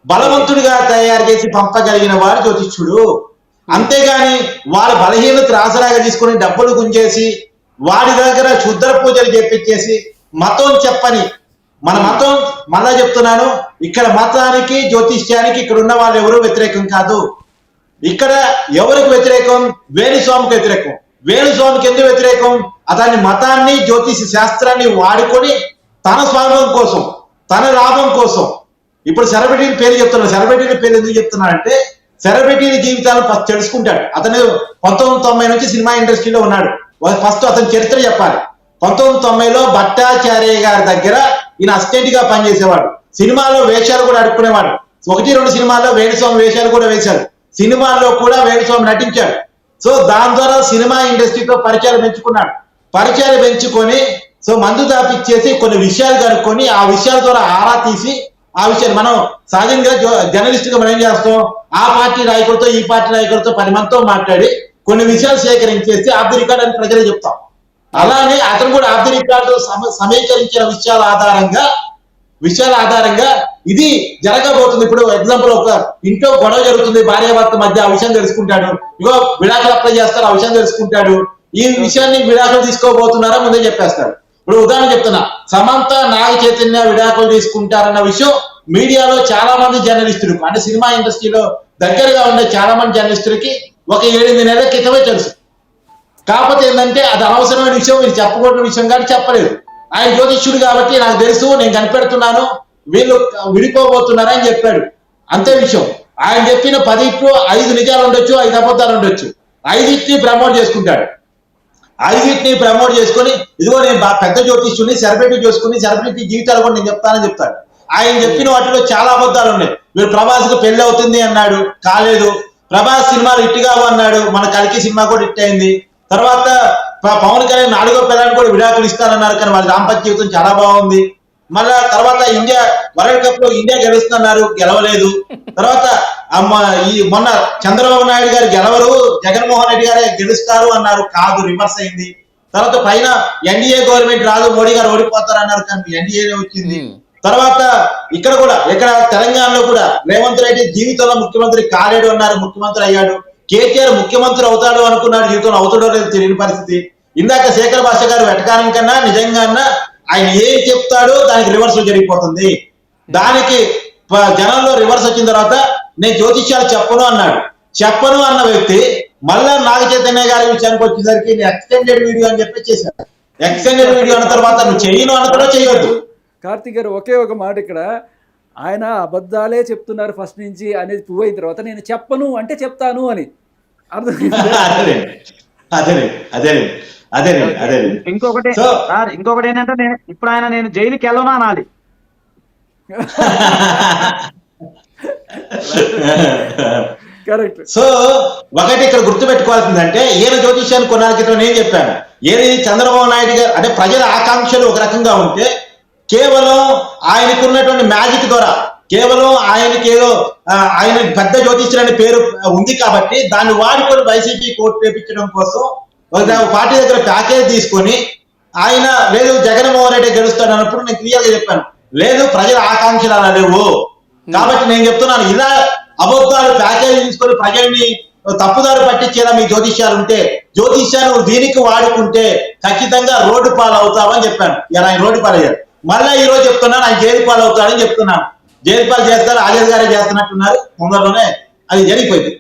బలవంతుడిగా తయారు చేసి పంపగలిగిన వాడు జ్యోతిష్యుడు. అంతేగాని వారి బలహీనత ఆసరాగా తీసుకుని డబ్బులు గుంజేసి వాడి దగ్గర క్షుద్ర పూజలు చేపించేసి మతం చెప్పని మన మతం మళ్ళా చెప్తున్నాను, ఇక్కడ మతానికి జ్యోతిష్యానికి ఇక్కడ ఉన్న వాళ్ళు ఎవరు వ్యతిరేకం కాదు. ఇక్కడ ఎవరికి వ్యతిరేకం? వేణుస్వామికి వ్యతిరేకం. వేణుస్వామికి ఎందుకు వ్యతిరేకం? అతని మతాన్ని జ్యోతిష శాస్త్రాన్ని వాడుకొని తన స్వార్థం కోసం, తన లాభం కోసం. ఇప్పుడు సెలబ్రిటీ పేరు చెప్తున్నాడు. సెలబ్రిటీ పేరు ఎందుకు చెప్తున్నాడంటే సెలబ్రిటీ జీవితాలను ఫస్ట్ తెలుసుకుంటాడు. అతను 1990 నుంచి సినిమా ఇండస్ట్రీలో ఉన్నాడు. ఫస్ట్ అతని చరిత్ర చెప్పాలి. 1990లో భట్టాచార్య గారి దగ్గర ఈయన అసిస్టెంట్ గా పనిచేసేవాడు. సినిమాలో వేషాలు కూడా అడుక్కునేవాడు. 1-2 సినిమాల్లో వేణుస్వామి వేషాలు కూడా వేశాడు. సినిమాల్లో కూడా వేణుస్వామి నటించాడు. సో దాని ద్వారా సినిమా ఇండస్ట్రీతో పరిచయాలు పెంచుకున్నాడు. పరిచయాలు పెంచుకొని సో మందు దాపిచ్చేసి కొన్ని విషయాలు కనుక్కొని ఆ విషయాల ద్వారా ఆరా తీసి ఆ విషయాలు మనం సహజంగా జర్నలిస్ట్ గా మనం ఏం చేస్తాం, ఆ పార్టీ నాయకులతో ఈ పార్టీ నాయకులతో 10 మందితో మాట్లాడి కొన్ని విషయాలు సేకరించేసి ఆఫ్ ది రికార్డ్ అని ప్రజలు చెప్తాం. అలానే అతను కూడా ఆఫ్ ది రికార్డు సమీకరించిన విషయాల ఆధారంగా ఇది జరగబోతుంది. ఇప్పుడు ఎగ్జాంపుల్ ఒక ఇంట్లో గొడవ జరుగుతుంది భార్యాభర్త మధ్య, ఆ విషయం తెలుసుకుంటాడు. ఇగో విడాకులు అప్లై చేస్తారు, ఆ విషయం తెలుసుకుంటాడు. ఈ విషయాన్ని విడాకులు తీసుకోబోతున్నారా ముందే చెప్పేస్తాడు. ఇప్పుడు ఉదాహరణ చెప్తున్నా, సమంత నాగ చైతన్య విడాకులు తీసుకుంటారన్న విషయం మీడియాలో చాలా మంది జర్నలిస్టులకు అంటే సినిమా ఇండస్ట్రీలో దగ్గరగా ఉండే చాలా మంది జర్నలిస్టులకి ఒక 7-8 నెలల క్రితమే తెలుసు. కాకపోతే ఏంటంటే అది అనవసరమైన విషయం, మీరు చెప్పకూడని విషయం కానీ చెప్పలేదు. ఆయన జ్యోతిష్యుడు కాబట్టి నాకు తెలుసు, నేను కనిపెడుతున్నాను, వీళ్ళు విడిపోబోతున్నారని అని చెప్పాడు. అంతే విషయం. ఆయన చెప్పిన 10 5 నిజాలు ఉండొచ్చు, 5 అబద్ధాలు ఉండొచ్చు. 5 ప్రమోట్ చేసుకుంటాడు. 5 ప్రమోట్ చేసుకొని ఇదిగో నేను పెద్ద జ్యోతిష్యుని, సెలబ్రిటీ చేసుకుని సెలబ్రిటీ జీవితాలు కూడా నేను చెప్తానని చెప్తాడు. ఆయన చెప్పిన వాటిలో చాలా అబద్ధాలు ఉన్నాయి. వీళ్ళు ప్రభాస్కి పెళ్లి అవుతుంది అన్నాడు, కాలేదు. ప్రభాస్ సినిమాలు హిట్ కావు అన్నాడు, మన కల్కి సినిమా కూడా హిట్ అయింది. తర్వాత పవన్ కళ్యాణ్ 4వ పిల్లని కూడా విడాకులు ఇస్తానన్నారు, కానీ వాళ్ళ దాంపత్య జీవితం చాలా బాగుంది. మళ్ళా తర్వాత ఇండియా వరల్డ్ కప్ లో ఇండియా గెలుస్తున్నారు, గెలవలేదు. తర్వాత మొన్న చంద్రబాబు నాయుడు గారు గెలవరు, జగన్మోహన్ రెడ్డి గారే గెలుస్తారు అన్నారు, కాదు, రివర్స్ అయింది. తర్వాత పైన ఎన్డీఏ గవర్నమెంట్ రాదు, మోడీ గారు ఓడిపోతారు అన్నారు, కానీ ఎన్డీఏ వచ్చింది. తర్వాత ఇక్కడ తెలంగాణలో కూడా రేవంత్ రెడ్డి జీవితంలో ముఖ్యమంత్రి కాలేడు అన్నారు, ముఖ్యమంత్రి అయ్యాడు. కేటీఆర్ ముఖ్యమంత్రి అవుతాడు అనుకున్నాడు, జీవితంలో అవుతాడో లేదో తెలియని పరిస్థితి. ఇందాక శేఖర్ భాష గారు వెటకారం కన్నా నిజంగా ఆయన ఏం చెప్తాడో దానికి రివర్స్ జరిగిపోతుంది. దానికి జనంలో రివర్స్ వచ్చిన తర్వాత నేను జ్యోతిష్యాలు చెప్పను అన్నాడు. చెప్పను అన్న వ్యక్తి మళ్ళా నాగ చైతన్య గారి విషయానికి వచ్చేసరికి ఎక్స్టెండెడ్ వీడియో అని చెప్పి చేశాడు. ఎక్స్టెండెడ్ వీడియో అన్న తర్వాత నువ్వు చెయ్యను అన్న చేయొద్దు. కార్తీక్ గారు ఒకే ఒక మాట, ఇక్కడ ఆయన అబద్ధాలే చెప్తున్నారు ఫస్ట్ నుంచి అనేది ప్రూవ్ అయిన తర్వాత నేను చెప్పను అంటే చెప్తాను అని అర్థం. ఇంకొకటి ఏంటంటే ఇప్పుడు ఆయన నేను జైలుకి వెళ్ళను అనాలి. కరెక్ట్. సో ఒకటి ఇక్కడ గుర్తుపెట్టుకోవాల్సిందంటే ఈయన జ్యోతిష్యాన్ని కొన్నాళ్ళ క్రితం నేను చెప్పాను, ఏది చంద్రబాబు నాయుడు గారు అంటే ప్రజల ఆకాంక్షలు ఒక రకంగా ఉంటే కేవలం ఆయనకున్నటువంటి మ్యాజిక్ ద్వారా కేవలం ఆయనకి ఏదో ఆయన పెద్ద జ్యోతిష్యుడు అనే పేరు ఉంది కాబట్టి దాన్ని వాడుకొని వైసీపీ కోర్టు వేపించడం కోసం పార్టీ దగ్గర ప్యాకేజ్ తీసుకొని ఆయన లేదు జగన్మోహన్ రెడ్డి గెలుస్తాడు అన్నప్పుడు నేను క్లియర్ గా చెప్పాను, లేదు ప్రజల ఆకాంక్షలు అలా లేవు. కాబట్టి నేను చెప్తున్నాను, ఇలా అబద్ధాలు ప్యాకేజ్ తీసుకొని ప్రజల్ని తప్పుదారు పట్టించేలా మీ జ్యోతిష్యాలు ఉంటే జ్యోతిష్యాలు దీనికి వాడుకుంటే ఖచ్చితంగా రోడ్డు పాలు అవుతావని చెప్పాను. ఆయన రోడ్డు పాలు అయ్యారు. మళ్ళా ఈ రోజు చెప్తున్నాను, ఆయన జైలు పాలు అవుతాడని చెప్తున్నాను. జైలు పాలు చేస్తారు, ఆజాద్ గారే చేస్తున్నట్టున్నారు. తొందరలోనే అది జరిగిపోయింది.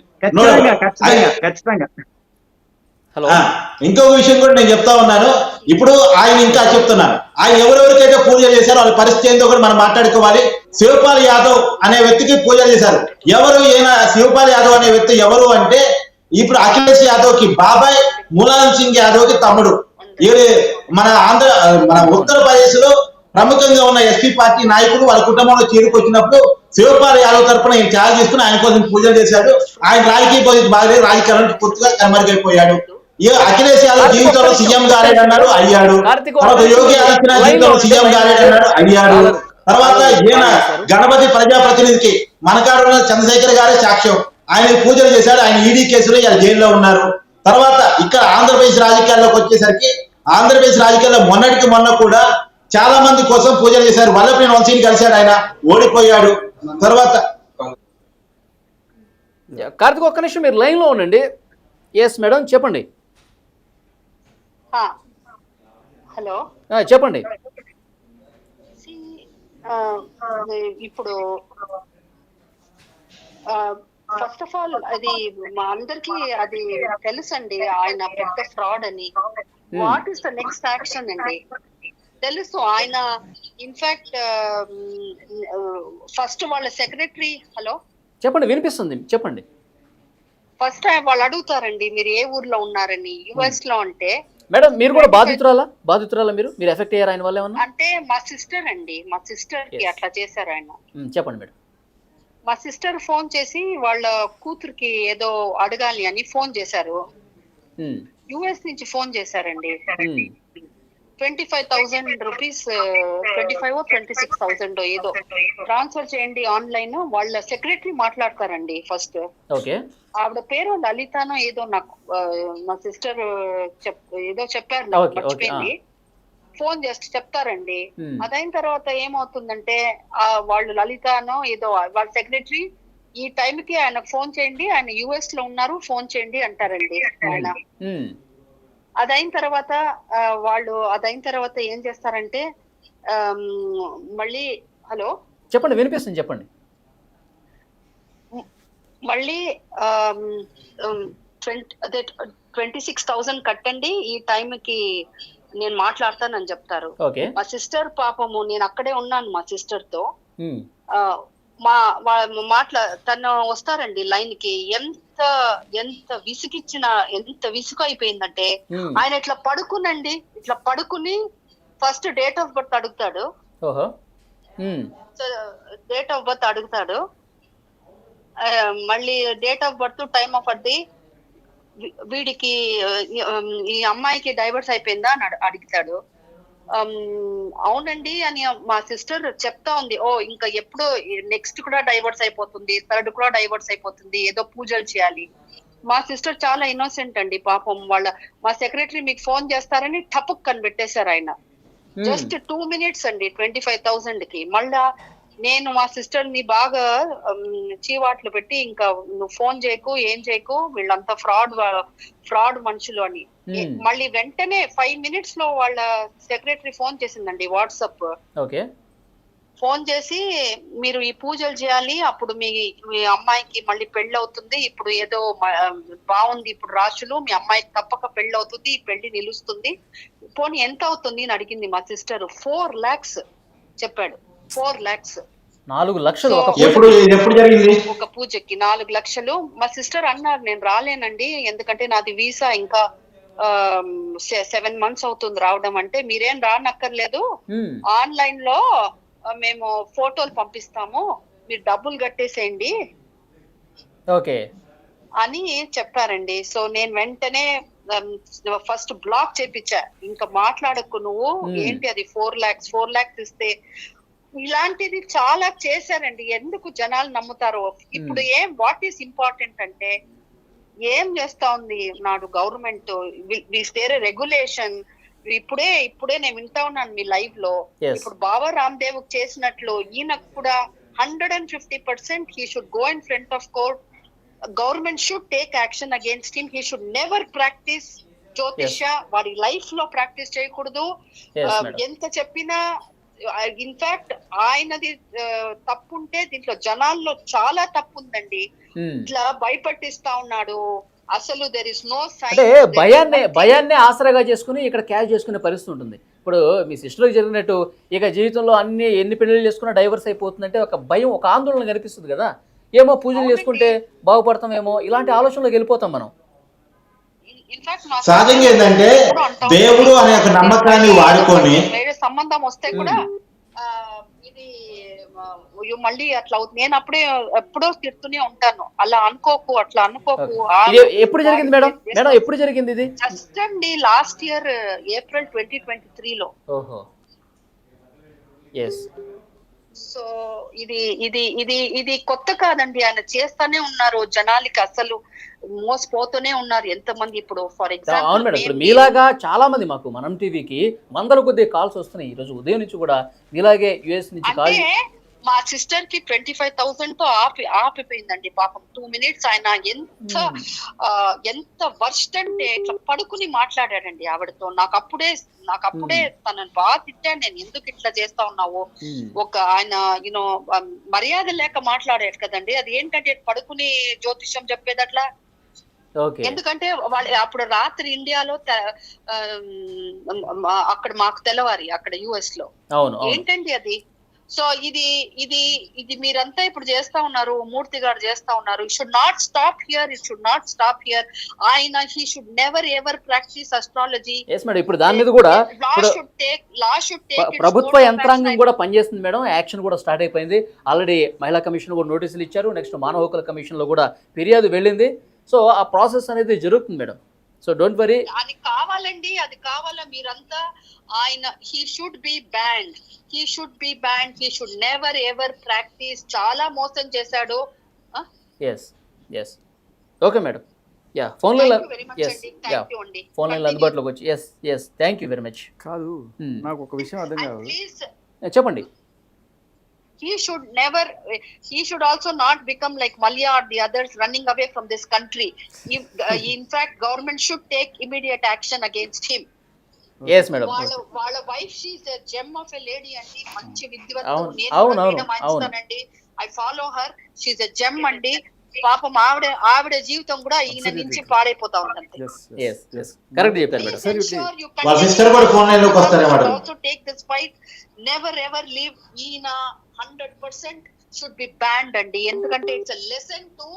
ఇంకొక విషయం కూడా నేను చెప్తా ఉన్నాను. ఇప్పుడు ఆయన ఇంకా చెప్తున్నాను, ఆయన ఎవరెవరికైతే పూజలు చేశారో వాళ్ళ పరిస్థితి ఏందో కూడా మనం మాట్లాడుకోవాలి. శివపాల్ యాదవ్ అనే వ్యక్తికి పూజలు చేశారు. ఎవరు ఈయన శివపాల్ యాదవ్ అనే వ్యక్తి ఎవరు అంటే ఇప్పుడు అఖిలేష్ యాదవ్ కి బాబాయ్, ములాయం సింగ్ యాదవ్ కి తమ్ముడు. మన ఉత్తరప్రదేశ్ లో ప్రముఖంగా ఉన్న ఎస్పీ పార్టీ నాయకుడు వాళ్ళ కుటుంబంలో చేరుకొచ్చినప్పుడు శివపాల్ యాదవ్ తరఫున ఈయన ఛార్జ్ తీసుకుని ఆయన కోసం పూజలు చేశాడు. ఆయన రాజకీయ భవిష్యత్తు బాగలేదు, రాజకీయాలను పూర్తిగా కనుమరుగైపోయాడు. అఖిలేష్ యాదవ్ జీవితంలో సీఎం గారేడు అన్నాడు, అయ్యాడు. తర్వాత యోగి ఆదిత్యనాథ్ జీవితంలో సీఎం గారేడు అన్నాడు, అయ్యాడు. తర్వాత ఈయన గణపతి ప్రజాప్రతినిధికి మనకాడు చంద్రశేఖర్ గారే సాక్ష్యం. ఆయన పూజలు చేశాడు. ఆయన ఈడీ కేసులో ఇలా జైల్లో ఉన్నారు. తర్వాత ఇక్కడ ఆంధ్రప్రదేశ్ రాజకీయాల్లోకి వచ్చేసరికి ఆంధ్రప్రదేశ్ రాజకీయాల్లో మొన్నటికి మొన్న కూడా చాలా మంది కోసం పూజలు చేశారు. వల్లభనేని వంశీని కలిశాడు, ఆయన ఓడిపోయాడు. తర్వాత కార్తిక్ ఒక్క నిమిషం మీరు లైన్ లో ఉండండి. ఎస్ మేడం చెప్పండి. హలో చెప్పండి. ఇప్పుడు ఫస్ట్ ఆఫ్ ఆల్ అది మా అందరికి అది తెలుసండి, ఆయన పెద్ద ఫ్రాడ్ అని. What is the next action అండి? తెలుసు ఆయన. ఇన్ఫాక్ట్ ఫస్ట్ వాళ్ళ సెక్రటరీ, హలో చెప్పండి, వినిపిస్తుంది, చెప్పండి. ఫస్ట్ వాళ్ళు అడుగుతారండి మీరు ఏ ఊర్లో ఉన్నారని, యుఎస్ లో. అంటే మేడం మీరు కూడా బాధితురాలా మీరు ఎఫెక్ట్ అయ్యారు ఆయన వల్ల ఏమన్నా? అంటే మా సిస్టర్ అండి, మా సిస్టర్ కి అట్లా చేశారు ఆయన. చెప్పండి మేడం. మా సిస్టర్ ఫోన్ చేసి వాళ్ళ కూతురికి ఏదో అడగాలి అని ఫోన్ చేశారు. యుఎస్ నుంచి ఫోన్ చేశారండి. 25,000 రూపీస్, 25 26,000 ఏదో ట్రాన్స్ఫర్ చేయండి ఆన్లైన్. వాళ్ళ సెక్రటరీ మాట్లాడతారండి ఫస్ట్. ఆవిడ పేరు లలితానో ఏదో, నాకు మా సిస్టర్ ఏదో చెప్పారు, నాకు మర్చిపోయింది. ఫోన్ చేసి చెప్తారండి. అదైన తర్వాత ఏమవుతుందంటే వాళ్ళు లలితానో ఏదో వాళ్ళ సెక్రటరీ ఈ టైంకి ఆయన ఫోన్ చేయండి, ఆయన యుఎస్ లో ఉన్నారు, ఫోన్ చేయండి అంటారండి ఆయన. అదైన తర్వాత ఏం చేస్తారంటే మళ్ళీ, హలో చెప్పండి, వినిపిస్తుంది, చెప్పండి. మళ్ళీ 26,000 కట్టండి, ఈ టైంకి నేను మాట్లాడతానని చెప్తారు. మా సిస్టర్ పాపము, నేను అక్కడే ఉన్నాను మా సిస్టర్ తో. తను వస్తారండి లైన్ కి. ఎంత విసుగు అయిపోయిందంటే ఆయన ఇట్లా పడుకుని ఫస్ట్ డేట్ ఆఫ్ బర్త్ అడుగుతాడు. డేట్ ఆఫ్ బర్త్ అడుగుతాడు, మళ్ళీ date of birth, time of birth, వీడికి ఈ అమ్మాయికి డైవర్స్ అయిపోయిందా అని అడుగుతాడు. అవునండి అని మా సిస్టర్ చెప్తా ఉంది. ఇంకా ఎప్పుడు నెక్స్ట్ కూడా డైవర్స్ అయిపోతుంది, థర్డ్ కూడా డైవర్స్ అయిపోతుంది, ఏదో పూజలు చేయాలి. మా సిస్టర్ చాలా ఇన్నోసెంట్ అండి పాపం. మా సెక్రటరీ మీకు ఫోన్ చేస్తారని టపక్ కనిపెట్టేశారు ఆయన. జస్ట్ 2 minutes అండి 25,000 కి. మళ్ళా నేను మా సిస్టర్ ని బాగా చీవాట్లు పెట్టి, ఇంకా నువ్వు ఫోన్ చేయకు, ఏం చేయకు, వీళ్ళంతా ఫ్రాడ్ మనుషులు అని. మళ్ళీ వెంటనే 5 minutes లో వాళ్ళ సెక్రటరీ ఫోన్ చేసిందండి, వాట్సాప్ ఫోన్ చేసి, మీరు ఈ పూజలు చేయాలి, అప్పుడు మీ అమ్మాయికి మళ్ళీ పెళ్లి అవుతుంది, ఇప్పుడు ఏదో బాగుంది ఇప్పుడు రాశులు, మీ అమ్మాయికి తప్పక పెళ్లి అవుతుంది, ఈ పెళ్లి నిలుస్తుంది, పోనీ ఎంత అవుతుంది అని అడిగింది మా సిస్టర్. 4 lakhs చెప్పాడు. 4 lakhs, 4 లక్షలు ఎప్పుడు జరిగింది? ఒక పూజకి 4 లక్షలు. మా సిస్టర్ అన్నారు నేను రాలేనండి, ఎందుకంటే నాది వీసా ఇంకా 7 months అవుతుంది రావడం. అంటే మీరేం రానక్కర్లేదు, ఆన్లైన్ లో మేము ఫోటోలు పంపిస్తాము, మీరు డబ్బులు కట్టేసేయండి అని చెప్పారండి. సో నేను వెంటనే ఫస్ట్ బ్లాక్ చేపించా, ఇంకా మాట్లాడకు నువ్వు, ఏంటి అది 4 lakhs ఇస్తే. ఇలాంటిది చాలా చేశారండి. ఎందుకు జనాలు నమ్ముతారో. ఇప్పుడు వాట్ ఈస్ ఇంపార్టెంట్ అంటే, ఏం చేస్తా ఉంది నాడు గవర్నమెంట్, రెగ్యులేషన్. ఇప్పుడే నేను వింటా ఉన్నాను మీ లైవ్ లో. ఇప్పుడు బాబా రామ్దేవ్ చేసినట్లు ఈయనకు కూడా 150% he should go in front of court. Government should take action against him. He should never practice జ్యోతిష. వాడి లైఫ్ లో ప్రాక్టీస్ చేయకూడదు. ఎంత చెప్పినా, ఇన్ఫాక్ట్ ఆయనది తప్పుంటే దీంట్లో జనాల్లో చాలా తప్పు ఉందండి. ఇట్లా భయపట్టిస్తా ఉన్నాడు. అసలు దెర్ ఇస్ నో సైన్. అంటే భయాన్నే ఆసరాగా చేసుకుని ఇక్కడ క్యాష్ చేసుకునే పరిస్థితి ఉంటుంది. ఇప్పుడు మీ సిస్టర్కి జరిగినట్టు ఇక జీవితంలో ఎన్ని పెళ్లిళ్ళు చేసుకున్నా డైవర్స్ అయిపోతుందంటే ఒక భయం, ఒక ఆందోళన కనిపిస్తుంది కదా. ఏమో పూజలు చేసుకుంటే బాగుపడతామేమో, ఇలాంటి ఆలోచనలోకి వెళ్ళిపోతాం మనం. సహజంగా ఏంటంటే దేవుడు అనే ఒక నమ్మకాన్ని వాడుకొని సంబంధం వస్తే కూడా ఇది మళ్ళీ అట్లా అవుతుంది. నేను ఎప్పుడో తిడుతూనే ఉంటాను, అలా అనుకోకు, అట్లా అనుకోకు. ఎప్పుడు జరిగింది మేడం? ఎప్పుడు జరిగింది ఇది? జస్ట్ అండి లాస్ట్ ఇయర్ April 2023 లో. సో ఇది కొత్త కాదండి. ఆయన చేస్తానే ఉన్నారు, జనాలకి అసలు మోసపోతూనే ఉన్నారు ఎంతమంది. ఇప్పుడు ఫర్ ఎగ్జాంపుల్ అవును మేడం, ఇప్పుడు మీలాగా చాలా మంది మాకు మనం టీవీకి వందల కొద్ది కాల్స్ వస్తున్నాయి. ఈ రోజు ఉదయం నుంచి కూడా మీలాగే యుఎస్ నుంచి కాల్. మా సిస్టర్ కి 25,000 తో ఆపిపోయిందండి పాపం. 2 minutes ఆయన ఎంత వర్స్ట్ అంటే ఇట్లా పడుకుని మాట్లాడాడండి ఆవిడతో. నాకు అప్పుడే తనని బాగా తిట్టాను, నేను ఎందుకు ఇట్లా చేస్తా ఉన్నావు, ఒక ఆయన యూనో మర్యాద లేక మాట్లాడాడు కదండి. అది ఏంటంటే పడుకుని జ్యోతిష్యం చెప్పేది అట్లా. ఎందుకంటే వాళ్ళు అప్పుడు రాత్రి ఇండియాలో అక్కడ మాకు తెల్లవారి అక్కడ US లో ఏంటండి అది. సో ఇది మీరంతా ఇప్పుడు చేస్తా ఉన్నారు, మూర్తి గారు చేస్తా ఉన్నారు. It should not stop here. ఆయన he should never ever practise astrology. ఇప్పుడు దాని మీద కూడా ప్రభుత్వ యంత్రాంగం కూడా పనిచేస్తుంది మేడం. యాక్షన్ కూడా స్టార్ట్ అయిపోయింది ఆల్రెడీ. మహిళా కమిషన్ కూడా నోటీసులు ఇచ్చారు. నెక్స్ట్ మానవ హక్కుల కమిషన్ లో కూడా ఫిర్యాదు వెళ్ళింది. సో ఆ ప్రాసెస్ అనేది జరుగుతుంది మేడం. So don't worry. అది కావాలండి, అది కావాలా మీరంతా. ఆయన he should be banned. He should never ever practice. చాలా మోసం చేశాడు. Yes okay madam. Phone line అందుబాటులోకి వచ్చి yes thank you very much. కాదు, నాకు ఒక విషయం అర్థం కాదు. చెప్పండి. He should also not become like Malia or the others running away from this country. In fact, government should take immediate action against him. Yes madam. వాళ్ళ wife, she is a gem of a lady అండి. మంచి విద్యావంతురాలు. నేను I follow her. She is a gem అండి. పాపం ఆవిడ జీవితం కూడా ఈయన నుంచి పాడైపోతా ఉంటుంది. కరెక్ట్ చెప్పారు మేడం. వాళ్ళ సిస్టర్ కూడా ఫోన్ లైన్ లోకి వస్తారే madam. Also take this fight. Never ever leave. ఈయన 100% should be banned అండి. ఎందుకంటే it's a lesson to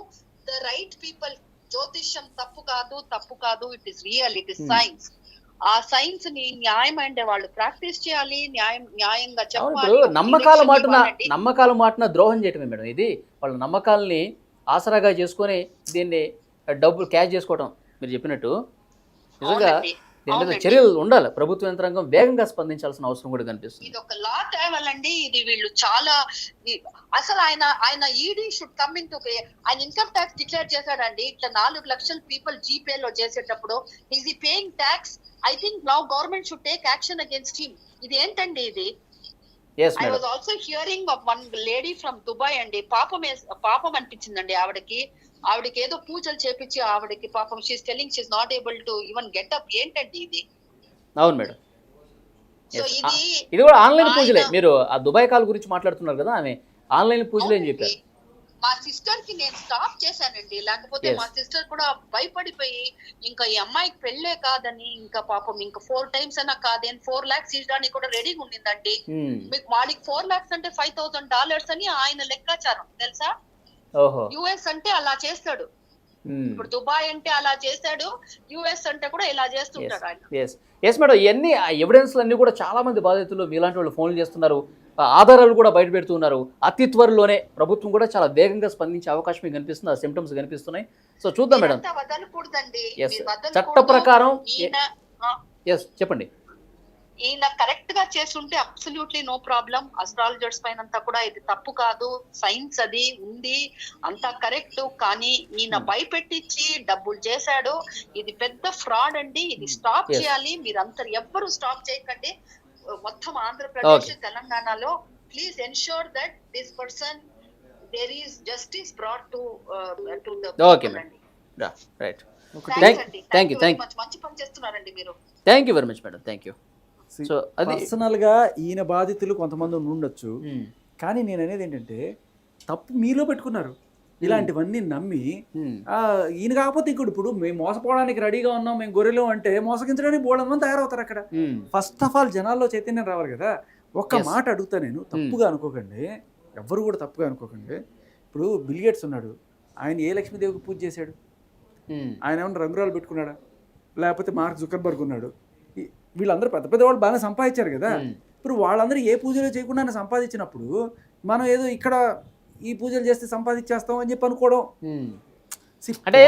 the right people. జ్యోతిష్యం తప్పు కాదు. It is real, it is science. ఆ సైన్స్ ని న్యాయం అంటే వాళ్ళు ప్రాక్టీస్ చేయాలి, న్యాయంగా చెప్పాలి. నమ్మకాల మాటన ద్రోహం చేయటమే మేడం ఇది. వాళ్ళ నమ్మకాలని ఆసరాగా చేసుకొని దీన్ని డబ్బులు క్యాష్ చేసుకోవటం మీరు చెప్పినట్టు. నిజంగా దీని మీద చర్యలు ఉండాలి. ప్రభుత్వ యంత్రాంగం వేగంగా స్పందించాల్సిన అవసరం కూడా కనిపిస్తుంది. ఇది ఒక లా తేవాలండి. ఇది వీళ్ళు చాలా అసలు ఆయన ED should come in to. ఆయన ఇన్కమ్ ట్యాక్స్ డిక్లేర్ చేశాడండి. ఇట్లా 4 లక్షల పీపుల్ జీపే లో చేసేటప్పుడు ఈజ్ ఈ paying tax. I think now government should take action against him. ఇది ఏంటండి ఇది? I was also hearing of one lady from Dubai అండి. పాపం అనిపించిందండి ఆవిడకి ఏదో పూజలు చేపించి ఆవిడకి పాపం she's telling she's not able to even get up. ఏంటండి ఇది? అవును మేడం. ఇది కూడా ఆన్లైన్ పూజలే. మీరు ఆ దుబాయ్ కాల్ గురించి మాట్లాడుతున్నారు కదా, ఆమె ఆన్లైన్ పూజలే అని చెప్పారు. మా సిస్టర్ కి నేను స్టాప్ చేశానండి. లేకపోతే మా సిస్టర్ కూడా భయపడిపోయి ఇంకా ఈ అమ్మాయికి పెళ్ళే కాదని ఇంకా పాపం ఇంకా 4 times అన్నా కాదని 4 lakhs ఇవ్వడానికి కూడా రెడీగా ఉండిందండి. మీకు వాడికి 4 lakhs అంటే $5,000 అని ఆయన లెక్కాచారం తెలుసా? US అంటే అలా చేస్తాడు. ఇప్పుడు దుబాయ్ అంటే అలా చేశాడు, US అంటే కూడా ఇలా చేస్తుంటాడు ఆయన. Yes madam. ఇవన్నీ ఎవిడెన్స్లు అన్ని కూడా చాలా మంది బాధితులు మీలాంటి వాళ్ళు ఫోన్లు చేస్తున్నారు, ఆధారాలు కూడా బయట పెడుతున్నారు. అతి త్వరలోనే ప్రభుత్వం కూడా చాలా వేగంగా స్పందించే అవకాశం కనిపిస్తుంది. ఆ సిమ్టమ్స్ కనిపిస్తున్నాయి. సో చూద్దాం మేడం. చట్ట ప్రకారం చెప్పండి. ఈయన కరెక్ట్ గా చేస్తుంటే అబ్సల్యూట్లీ నో ప్రాబ్లం. అస్ట్రాలజర్స్ పైన అంతా కూడా ఇది తప్పు కాదు, సైన్స్ అది ఉంది, అంతా కరెక్ట్. కానీ ఈయన భయపెట్టించి డబ్బులు చేశాడు. ఇది పెద్ద ఫ్రాడ్ అండి. ఇది స్టాప్ చేయాలి. మీరంతా ఎవ్వరు స్టాప్ చేయకండి. మొత్తం ఆంధ్రప్రదేశ్, తెలంగాణలో please ensure that this person there is justice brought to the. Okay madam. Right. Thank you మంచి పని చేస్తున్నారండి మీరు. Thank you very much madam. Thank you. So అది పర్సనల్ గా ఈయన బాధితులు కొంతమంది ఉండొచ్చు, కానీ నేను అనేది ఏంటంటే తప్పు మీలో పెట్టుకున్నారు. ఇలాంటివన్నీ నమ్మి ఈయన కాకపోతే ఇప్పుడు మేము మోసపోవడానికి రెడీగా ఉన్నాం, మేము గొర్రెలు అంటే మోసగించడానికి బోళందరం తయారవుతారు అక్కడ. ఫస్ట్ ఆఫ్ ఆల్ జనాల్లో చైతన్యం రావాలి కదా. ఒక్క మాట అడుగుతా నేను, తప్పుగా అనుకోకండి, ఎవ్వరు కూడా తప్పుగా అనుకోకండి. ఇప్పుడు బిల్ గేట్స్ ఉన్నాడు, ఆయన ఏ లక్ష్మీదేవికి పూజ చేశాడు? ఆయన ఏమన్నా రంగురాలు పెట్టుకున్నాడా? లేకపోతే మార్క్ జుకర్బర్గ్ ఉన్నాడు, వీళ్ళందరూ పెద్ద పెద్ద వాళ్ళు బాగా సంపాదించారు కదా. ఇప్పుడు వాళ్ళందరూ ఏ పూజలు చేయకుండా సంపాదించినప్పుడు మనం ఏదో ఇక్కడ ఈ పూజలు చేస్తే సంపాదించేస్తాం అని చెప్పి అనుకోవడం. అంటే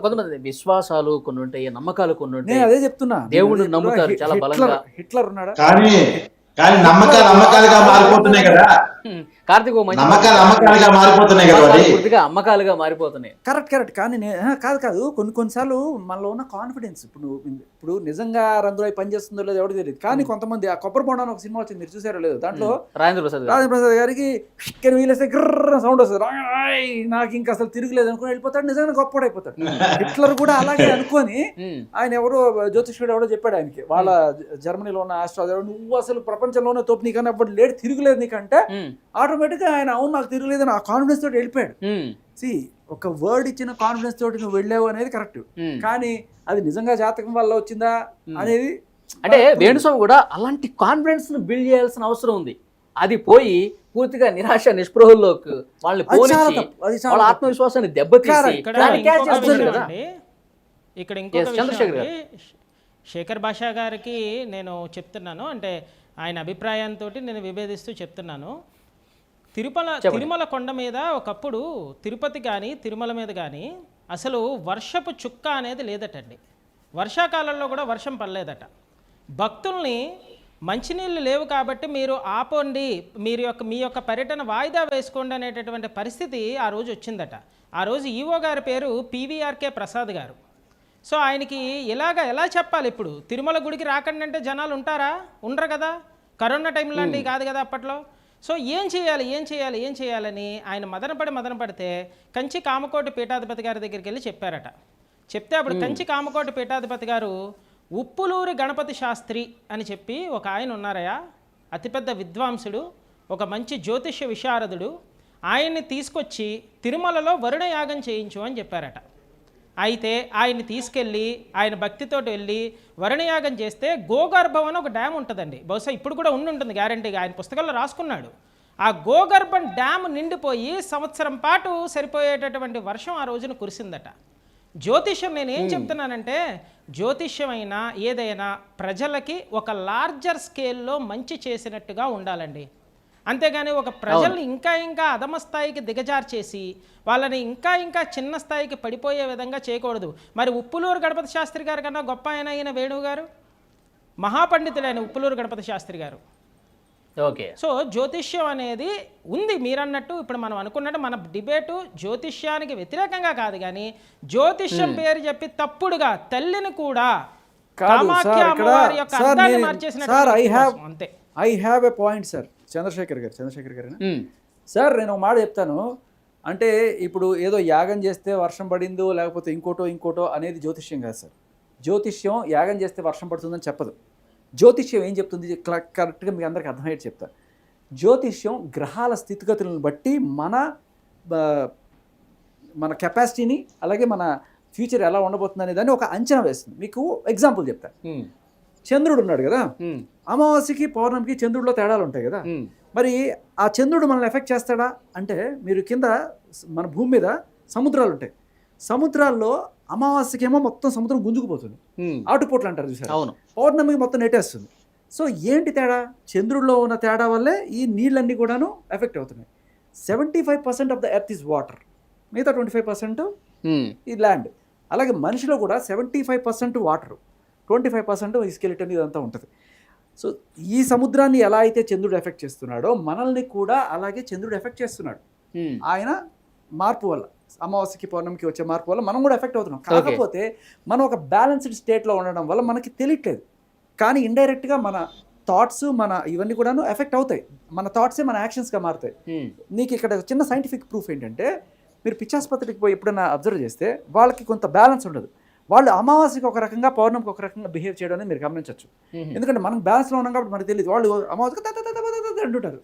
కొంతమంది విశ్వాసాలు కొన్ని ఉంటాయి, నమ్మకాలు కొన్ని ఉంటాయి. అదే చెప్తున్నా, దేవుడు నమ్ముతారు చాలా బలంగా. హిట్లర్ ఉన్నాడా? కానీ నమ్మకాలుగా మారిపోతున్నాయి కదా కార్తీక్. నమ్మకాలుగా మారిపోతున్నాయి కదా, పూర్తిగా అమ్మకాలుగా మారిపోతున్నాయి. కరెక్ట్. కానీ కాదు కొన్నిసార్లు మనలో ఉన్న కాన్ఫిడెన్స్. ఇప్పుడు ఇప్పుడు నిజంగా రంగులో పనిచేస్తుందో లేదో ఎవరికి తెలియదు, కానీ కొంతమంది ఆ కొబ్బరి బొండాన్ని ఒక సినిమా వచ్చింది, మీరు చూసారో లేదు, దాంట్లో రాజేంద్ర ప్రసాద్ గారికి వీలేస్తే గ్రర్ సౌండ్ వస్తుంది, నాకు ఇంకా అసలు తిరుగులేదు అనుకుని వెళ్ళిపోతాడు, నిజంగా గొప్పడు అయిపోతాడు. హిట్లర్ కూడా అలాగే అనుకొని ఆయన ఎవరో జ్యోతిష్యుడు ఎవడో చెప్పాడు ఆయనకి, వాళ్ళ జర్మనీలో ఉన్న ఆస్ట్రాలజర్, నువ్వు అసలు ప్రపంచంలోనే తోపు, నీకన్నా అప్పుడు లేడు తిరుగులేదు నీకంటే ఆటోమేటిక్గా ఆయన అవును నాకు తిరుగులేదు ఆ కాన్ఫిడెన్స్ తోటి వెళ్ళిపోయాడు. ఒక వర్డ్ ఇచ్చిన కాన్ఫిడెన్స్ తోటి నువ్వు వెళ్ళావు అనేది కరెక్ట్, కానీ అది నిజంగా జాతకం వల్ల వచ్చిందా అనేది అంటే వేణుస్వామి కూడా అలాంటి కాన్ఫిడెన్స్ ను బిల్డ్ చేయాల్సిన అవసరం ఉంది. అది పోయి పూర్తిగా నిరాశ నిస్పృహల్లోకి వాళ్ళని పోనిచ్చి వాళ్ళ ఆత్మవిశ్వాసాన్ని దెబ్బతీసి ఇక్కడ ఇంకొక విషయం శేఖర్ భాషా గారికి నేను చెప్తున్నాను, అంటే ఆయన అభిప్రాయంతో నేను విభేదిస్తూ చెప్తున్నాను. తిరుమల కొండ మీద ఒకప్పుడు తిరుపతి కానీ తిరుమల మీద కానీ అసలు వర్షపు చుక్క అనేది లేదటండి. వర్షాకాలంలో కూడా వర్షం పడలేదట. భక్తుల్ని మంచినీళ్ళు లేవు కాబట్టి మీరు ఆపండి, మీ యొక్క పర్యటన వాయిదా వేసుకోండి అనేటటువంటి పరిస్థితి ఆ రోజు వచ్చిందట. ఆ రోజు ఈవో గారి పేరు PVRK ప్రసాద్ గారు. సో ఆయనకి ఎలా చెప్పాలి, ఇప్పుడు తిరుమల గుడికి రాకండి అంటే జనాలు ఉంటారా? ఉండరు కదా, కరోనా టైం లాంటివి కాదు కదా అప్పట్లో. సో ఏం చేయాలని ఆయన మదన పడితే కంచి కామకోటి పీఠాధిపతి గారి దగ్గరికి వెళ్ళి చెప్పారట. చెప్తే అప్పుడు కంచి కామకోటి పీఠాధిపతి గారు ఉప్పులూరి గణపతి శాస్త్రి అని చెప్పి ఒక ఆయన ఉన్నారయ్యా, అతిపెద్ద విద్వాంసుడు, ఒక మంచి జ్యోతిష్య విశారదుడు, ఆయన్ని తీసుకొచ్చి తిరుమలలో వరుణ యాగం చేయించు అని చెప్పారట. అయితే ఆయన్ని తీసుకెళ్ళి ఆయన భక్తితోటి వెళ్ళి వరుణయాగం చేస్తే గోగర్భం అని ఒక డ్యామ్ ఉంటుందండి, బహుశా ఇప్పుడు కూడా ఉంటుంది గ్యారంటీగా, ఆయన పుస్తకాల్లో రాసుకున్నాడు. ఆ గోగర్భం డ్యామ్ నిండిపోయి సంవత్సరం పాటు సరిపోయేటటువంటి వర్షం ఆ రోజున కురిసిందట. జ్యోతిష్యం నేనేం చెప్తున్నానంటే, జ్యోతిష్యమైనా ఏదైనా ప్రజలకి ఒక లార్జర్ స్కేల్లో మంచి చేసినట్టుగా ఉండాలండి. అంతేగాని ఒక ప్రజల్ని ఇంకా అధమ స్థాయికి దిగజార్చేసి వాళ్ళని ఇంకా చిన్న స్థాయికి పడిపోయే విధంగా చేయకూడదు. మరి ఉప్పులూరు గణపతి శాస్త్రి గారి కన్నా గొప్ప అయిన వేణువు గారు మహాపండితులైన ఉప్పులూరు గణపతి శాస్త్రి గారు. ఓకే. సో జ్యోతిష్యం అనేది ఉంది, మీరన్నట్టు ఇప్పుడు మనం అనుకున్నట్టు మన డిబేటు జ్యోతిష్యానికి వ్యతిరేకంగా కాదు, కానీ జ్యోతిష్యం పేరు చెప్పి తప్పుడుగా తల్లిని కూడా కామాఖ్య అమ్మవారి యొక్క అర్థాన్ని మార్చేసినట్టు అంతే. I have a point sir. Chandrashekar గారు సార్, నేను ఒక మాట చెప్తాను. అంటే ఇప్పుడు ఏదో యాగం చేస్తే వర్షం పడిందో లేకపోతే ఇంకోటో అనేది జ్యోతిష్యం కాదు సార్. జ్యోతిష్యం యాగం చేస్తే వర్షం పడుతుందని చెప్పదు. జ్యోతిష్యం ఏం చెప్తుంది కరెక్ట్గా మీకు అందరికీ అర్థమయ్యేది చెప్తా. జ్యోతిష్యం గ్రహాల స్థితిగతులను బట్టి మన కెపాసిటీని అలాగే మన ఫ్యూచర్ ఎలా ఉండబోతుంది అనే దాన్ని ఒక అంచనా వేస్తుంది. మీకు ఎగ్జాంపుల్ చెప్తా. చంద్రుడు ఉన్నాడు కదా, అమావాస్యకి పౌర్ణమికి చంద్రుడిలో తేడాలు ఉంటాయి కదా, మరి ఆ చంద్రుడు మనల్ని ఎఫెక్ట్ చేస్తాడా అంటే, మీరు కింద మన భూమి మీద సముద్రాలు ఉంటాయి, సముద్రాల్లో అమావాస్యకేమో మొత్తం సముద్రం గుంజుకుపోతుంది, ఆటుపోట్లు అంటారు చూసారు, అవును, పౌర్ణమికి మొత్తం నెట్టేస్తుంది. సో ఏంటి తేడా? చంద్రుడిలో ఉన్న తేడా వల్లే ఈ నీళ్ళన్నీ కూడాను ఎఫెక్ట్ అవుతున్నాయి. 75% of the earth is water, మిగతా 25% ఈ ల్యాండ్. అలాగే మనిషిలో కూడా 75% వాటర్, 25% ఈ స్కెలిటన్ ఇదంతా ఉంటుంది. సో ఈ సముద్రాన్ని ఎలా అయితే చంద్రుడు ఎఫెక్ట్ చేస్తున్నాడో మనల్ని కూడా అలాగే చంద్రుడు ఎఫెక్ట్ చేస్తున్నాడు. ఆయన మార్పు వల్ల, అమావాస్యకి పౌర్ణమికి వచ్చే మార్పు వల్ల మనం కూడా ఎఫెక్ట్ అవుతున్నాం. కాకపోతే మనం ఒక బ్యాలెన్స్డ్ స్టేట్లో ఉండడం వల్ల మనకి తెలియట్లేదు, కానీ ఇండైరెక్ట్గా మన థాట్స్ మన ఇవన్నీ కూడాను ఎఫెక్ట్ అవుతాయి. మన థాట్సే మన యాక్షన్స్గా మారుతాయి. నీకు ఇక్కడ చిన్న సైంటిఫిక్ ప్రూఫ్ ఏంటంటే, మీరు పిచ్చాసుపత్రికి పోయి ఎప్పుడైనా అబ్జర్వ్ చేస్తే వాళ్ళకి కొంత బ్యాలెన్స్ ఉండదు. వాళ్ళు అమావాస్యకి ఒక రకంగా పౌర్ణమికి ఒక రకంగా బిహేవ్ చేయడం అనేది మీరు గమనించవచ్చు. ఎందుకంటే మనం బ్యాలెన్స్లో ఉన్నాం కాబట్టి మనకు తెలియదు. వాళ్ళు అమావాస్యకి అంటుంటారు,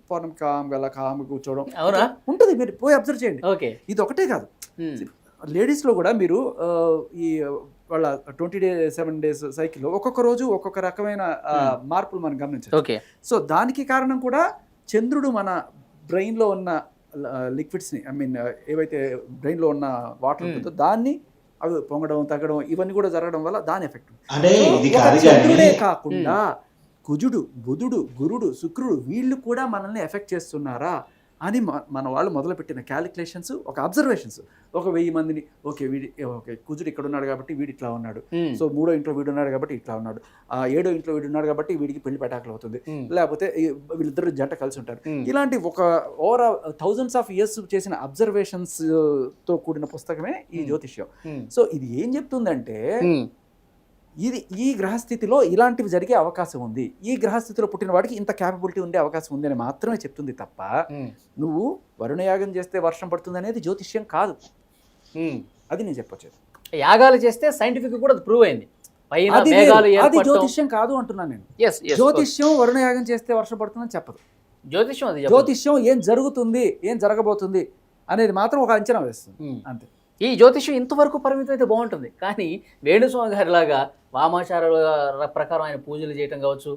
పౌర్ణమికి కామ్గా కూర్చోవడం ఉంటుంది. మీరు పోయి అబ్జర్వ్ చేయండి. ఇది ఒకటే కాదు, లేడీస్లో కూడా మీరు ఈ వాళ్ళ 27 days సైకిల్లో ఒక్కొక్క రోజు ఒక్కొక్క రకమైన మార్పులు మనం గమనించాలి. సో దానికి కారణం కూడా చంద్రుడు మన బ్రెయిన్లో ఉన్న లిక్విడ్స్ని, ఏవైతే బ్రెయిన్లో ఉన్న వాటర్ ఉంటుందో దాన్ని అవి పొంగడం తగ్గడం ఇవన్నీ కూడా జరగడం వల్ల దాని ఎఫెక్ట్. చంద్రుడే కాకుండా కుజుడు, బుధుడు, గురుడు, శుక్రుడు వీళ్ళు కూడా మనల్ని ఎఫెక్ట్ చేస్తున్నారా అని మన వాళ్ళు మొదలుపెట్టిన క్యాలిక్యులేషన్స్, ఒక అబ్జర్వేషన్స్. ఒక 1000 మందిని, ఓకే కుజుడు ఇక్కడ ఉన్నాడు కాబట్టి వీడు ఇట్లా ఉన్నాడు, సో 3వ ఇంట్లో వీడు ఉన్నాడు కాబట్టి ఇట్లా ఉన్నాడు, 7వ ఇంట్లో వీడు ఉన్నాడు కాబట్టి వీడికి పెళ్లి పెటాకులు అవుతుంది, లేకపోతే వీళ్ళిద్దరు జంట కలిసి ఉంటారు. ఇలాంటి ఒక ఓవరాల్ thousands of years చేసిన అబ్జర్వేషన్స్ తో కూడిన పుస్తకమే ఈ జ్యోతిష్యం. సో ఇది ఏం చెప్తుందంటే, ఈ గ్రహస్థితిలో ఇలాంటివి జరిగే అవకాశం ఉంది, ఈ గ్రహస్థితిలో పుట్టిన వాడికి ఇంత క్యాపబిలిటీ ఉండే అవకాశం ఉంది అని మాత్రమే చెప్తుంది తప్ప నువ్వు వరుణయాగం చేస్తే వర్షం పడుతుంది అనేది జ్యోతిష్యం కాదు. అది నేను చెప్పొచ్చేది. యాగాలు చేస్తే సైంటిఫిక్ కూడా ప్రూవ్ అయింది. పైన అది మేఘాలు అది ఏర్పడటం. జ్యోతిష్యం కాదు అంటున్నాను నేను. Yes, yes, జ్యోతిష్యం వరుణయాగం చేస్తే వర్షం పడుతుందని చెప్పదు. జ్యోతిష్యం అది చెప్పదు. జ్యోతిష్యం ఏం జరుగుతుంది, ఏం జరగబోతుంది అనేది మాత్రం ఒక అంచనా వేస్తుంది అంతే. ఈ జ్యోతిష్యం ఇంతవరకు పరిమితం అయితే బాగుంటుంది, కానీ వేణుస్వామి గారి లాగా వామాచారాల ప్రకారం ఆయన పూజలు చేయటం కావచ్చు,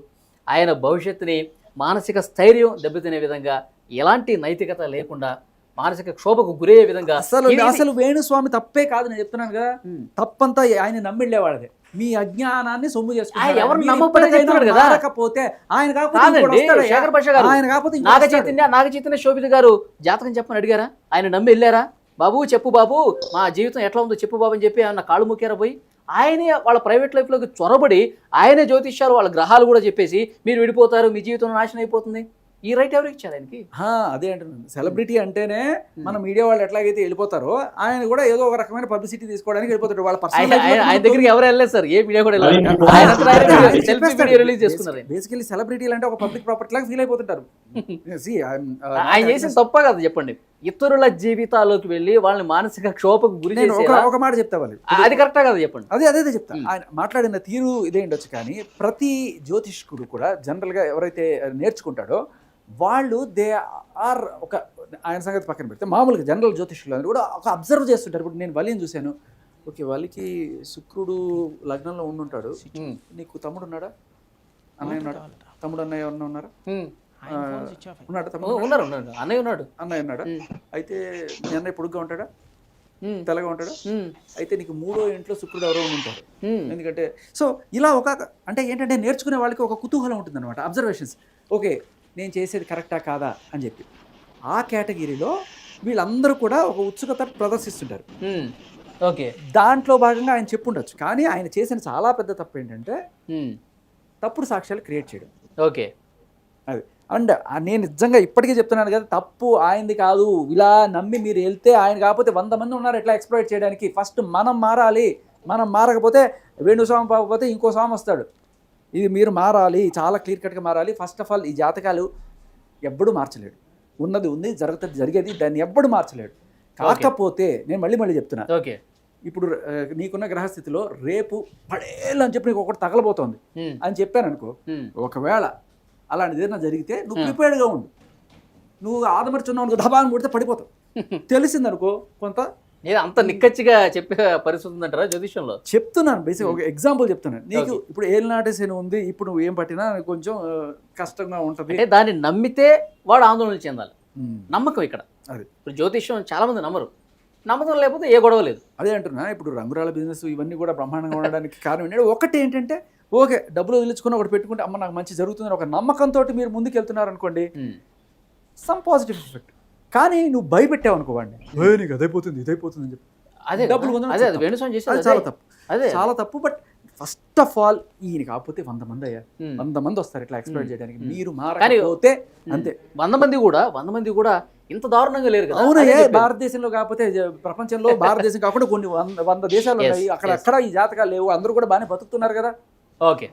ఆయన భవిష్యత్తుని మానసిక స్థైర్యం దెబ్బతినే విధంగా, ఎలాంటి నైతికత లేకుండా మానసిక క్షోభకు గురయ్యే విధంగా అసలు వేణుస్వామి తప్పే కాదు, నేను చెప్తున్నాను కదా. తప్పంతా ఆయన నమ్మిళ్ళేవాళ్ళదే. మీ అజ్ఞానాన్ని సొమ్ము చేసుకుంటారు. ఎవరు నమ్మకపోతే చెప్తున్నాడు కదా. కాకపోతే ఆయన కాదండి, శేఖర్ భాష గారు, ఆయన కాకపోతే నాగ చైతన్య శోభిత గారు జాతకం చెప్పని అడిగారా? ఆయన నమ్మి వెళ్ళారా? బాబు చెప్పు బాబు, మా జీవితం ఎట్లా ఉందో చెప్పు బాబు అని చెప్పి ఆయన కాళ్ళు మొక్కారా పోయి? ఆయనే వాళ్ళ ప్రైవేట్ లైఫ్లోకి చొరబడి ఆయనే జ్యోతిష్యాలు, వాళ్ళ గ్రహాలు కూడా చెప్పేసి మీరు విడిపోతారు, మీ జీవితం నాశనం అయిపోతుంది. ఈ రైట్ ఎవరికి ఇచ్చారు ఆయనకి? అదే అంటున్నాను. సెలబ్రిటీ అంటేనే మన మీడియా వాళ్ళు ఎట్లాగైతే వెళ్ళిపోతారో ఆయన కూడా ఏదో ఒక రకమైన పబ్లిసిటీ తీసుకోవడానికి వెళ్ళిపోతారు. వాళ్ళ ఆయన దగ్గరికి ఎవరు వెళ్ళలేదు సార్, ఏ మీడియా కూడా రిలీజ్ చేసుకున్నారు. బేసికలీ సెలబ్రిటీలు అంటే ఒక పబ్లిక్ ప్రాపర్టీ లాగా ఫీల్ అయిపోతుంటారు. ఆయన చేసిన తప్ప కదా చెప్పండి, ఇతరుల జీవితాల్లోకి వెళ్ళి వాళ్ళని మానసిక క్షోభకు గురి చేసి ఒక మాట చెప్తా వాళ్ళు, అది కరెక్టా కదా చెప్పండి. అదే చెప్తా. ఆయన మాట్లాడిన తీరు ఇదే ఉండొచ్చు, కానీ ప్రతి జ్యోతిష్కుడు కూడా జనరల్ గా ఎవరైతే నేర్చుకుంటాడో వాళ్ళు దే ఆర్ ఒక, ఆయన సంగతి పక్కన పెడితే మామూలుగా జనరల్ జ్యోతిష్కులు అందరూ కూడా ఒక అబ్జర్వ్ చేస్తుంటారు. ఇప్పుడు నేను వలిని చూశాను, ఓకే వాళ్ళకి శుక్రుడు లగ్నంలో ఉండుంటాడు, నీకు తమ్ముడు ఉన్నాడా, అన్నయ్య ఉన్నాడా, తమ్ముడు అన్నయ్య ఎవరన్నా ఉన్నారా? ఉన్నాడు, ఉన్నారు, అన్నయ్య ఉన్నాడు. అన్నయ్య ఉన్నాడా? అయితే మీ అన్నయ్య పొడుగ్గా ఉంటాడా, తెల్లగా ఉంటాడా? అయితే నీకు 3వ ఇంట్లో శుక్రుడు ఎవరో ఉంటారు. ఎందుకంటే సో ఇలా ఒక, అంటే ఏంటంటే నేర్చుకునే వాళ్ళకి ఒక కుతూహలం ఉంటుంది అనమాట, అబ్జర్వేషన్స్. ఓకే నేను చేసేది కరెక్టా కాదా అని చెప్పి ఆ కేటగిరీలో వీళ్ళందరూ కూడా ఒక ఉత్సుకత ప్రదర్శిస్తుంటారు. ఓకే, దాంట్లో భాగంగా ఆయన చెప్పుండొచ్చు, కానీ ఆయన చేసిన చాలా పెద్ద తప్పు ఏంటంటే తప్పుడు సాక్ష్యాలు క్రియేట్ చేయడం. ఓకే, అది అండ్ నేను నిజంగా ఇప్పటికీ చెప్తున్నాను కదా, తప్పు ఆయనది కాదు. ఇలా నమ్మి మీరు వెళ్తే ఆయన కాకపోతే 100 మంది ఉన్నారు ఎట్లా ఎక్స్ప్లోయిట్ చేయడానికి. ఫస్ట్ మనం మారాలి, మనం మారకపోతే వేణుస్వామి పాకపోతే ఇంకో స్వామి వస్తాడు. ఇది మీరు మారాలి, చాలా క్లియర్ కట్గా మారాలి. ఫస్ట్ ఆఫ్ ఆల్ ఈ జాతకాలు ఎవ్వడూ మార్చలేడు, ఉన్నది ఉంది, జరిగేది దాన్ని ఎవ్వడు మార్చలేడు. కాకపోతే నేను మళ్ళీ చెప్తున్నా, ఓకే ఇప్పుడు నీకున్న గ్రహస్థితిలో రేపు పడేళ్ళు అని చెప్పి నీకు ఒకటి తగలబోతోంది అని చెప్పాను అనుకో, ఒకవేళ అలాంటిది ఏదైనా జరిగితే నువ్వు ప్రిపేర్డ్గా ఉండు. నువ్వు ఆదమర్చున్నావు అనుకో, దబాన్ని కొడితే పడిపోతావు. తెలిసిందనుకో కొంత అంత నిక్కచ్చిగా చెప్పే పరిస్థితి ఉందంటారా జ్యోతిష్యంలో? చెప్తున్నాను, బేసిక్ ఒక ఎగ్జాంపుల్ చెప్తున్నాను నీకు. ఇప్పుడు ఏలినాటి శని ఉంది, ఇప్పుడు నువ్వు ఏం పట్టినా కొంచెం కష్టంగా ఉంటుంది. అంటే దాన్ని నమ్మితే వాడు ఆందోళన చెందాలి, నమ్మకం ఇక్కడ. అది ఇప్పుడు జ్యోతిష్యం చాలా మంది నమ్మరు, నమ్మకం లేకపోతే ఏ గొడవ లేదు. అదే అంటున్నా, ఇప్పుడు రంగురాల బిజినెస్ ఇవన్నీ కూడా బ్రహ్మాండంగా ఉండడానికి కారణం ఏంటంటే, ఒకటి ఏంటంటే ఓకే డబ్బులు వదిలించుకుని ఒకటి పెట్టుకుంటే అమ్మ నాకు మంచి జరుగుతుందని ఒక నమ్మకంతో మీరు ముందుకు వెళ్తున్నారు అనుకోండి, సమ్ పాజిటివ్ ఎఫెక్ట్. కానీ నువ్వు భయపెట్టావు అనుకో వాడిని, నీకు అదైపోతుంది ఇదైపోతుంది అని చెప్పి అదే డబ్బులు చాలా తప్పు, చాలా తప్పు. బట్ ఫస్ట్ ఆఫ్ ఆల్ ఈయన కాకపోతే 100 మంది అయ్యారు, 100 మంది వస్తారు ఇట్లా ఎక్స్ప్లోర్ చేయడానికి. మీరు మారకపోతే అంతే. 100 మంది కూడా ఇంత దారుణంగా లేరు కదా. అవునా, భారతదేశంలో కాకపోతే ప్రపంచంలో భారతదేశం కాకుండా కొన్ని 100 దేశాలు ఉన్నాయి, అక్కడ ఈ జాతకాలు లేవు, అందరూ కూడా బాగానే బతుకుతున్నారు కదా. ఓకే,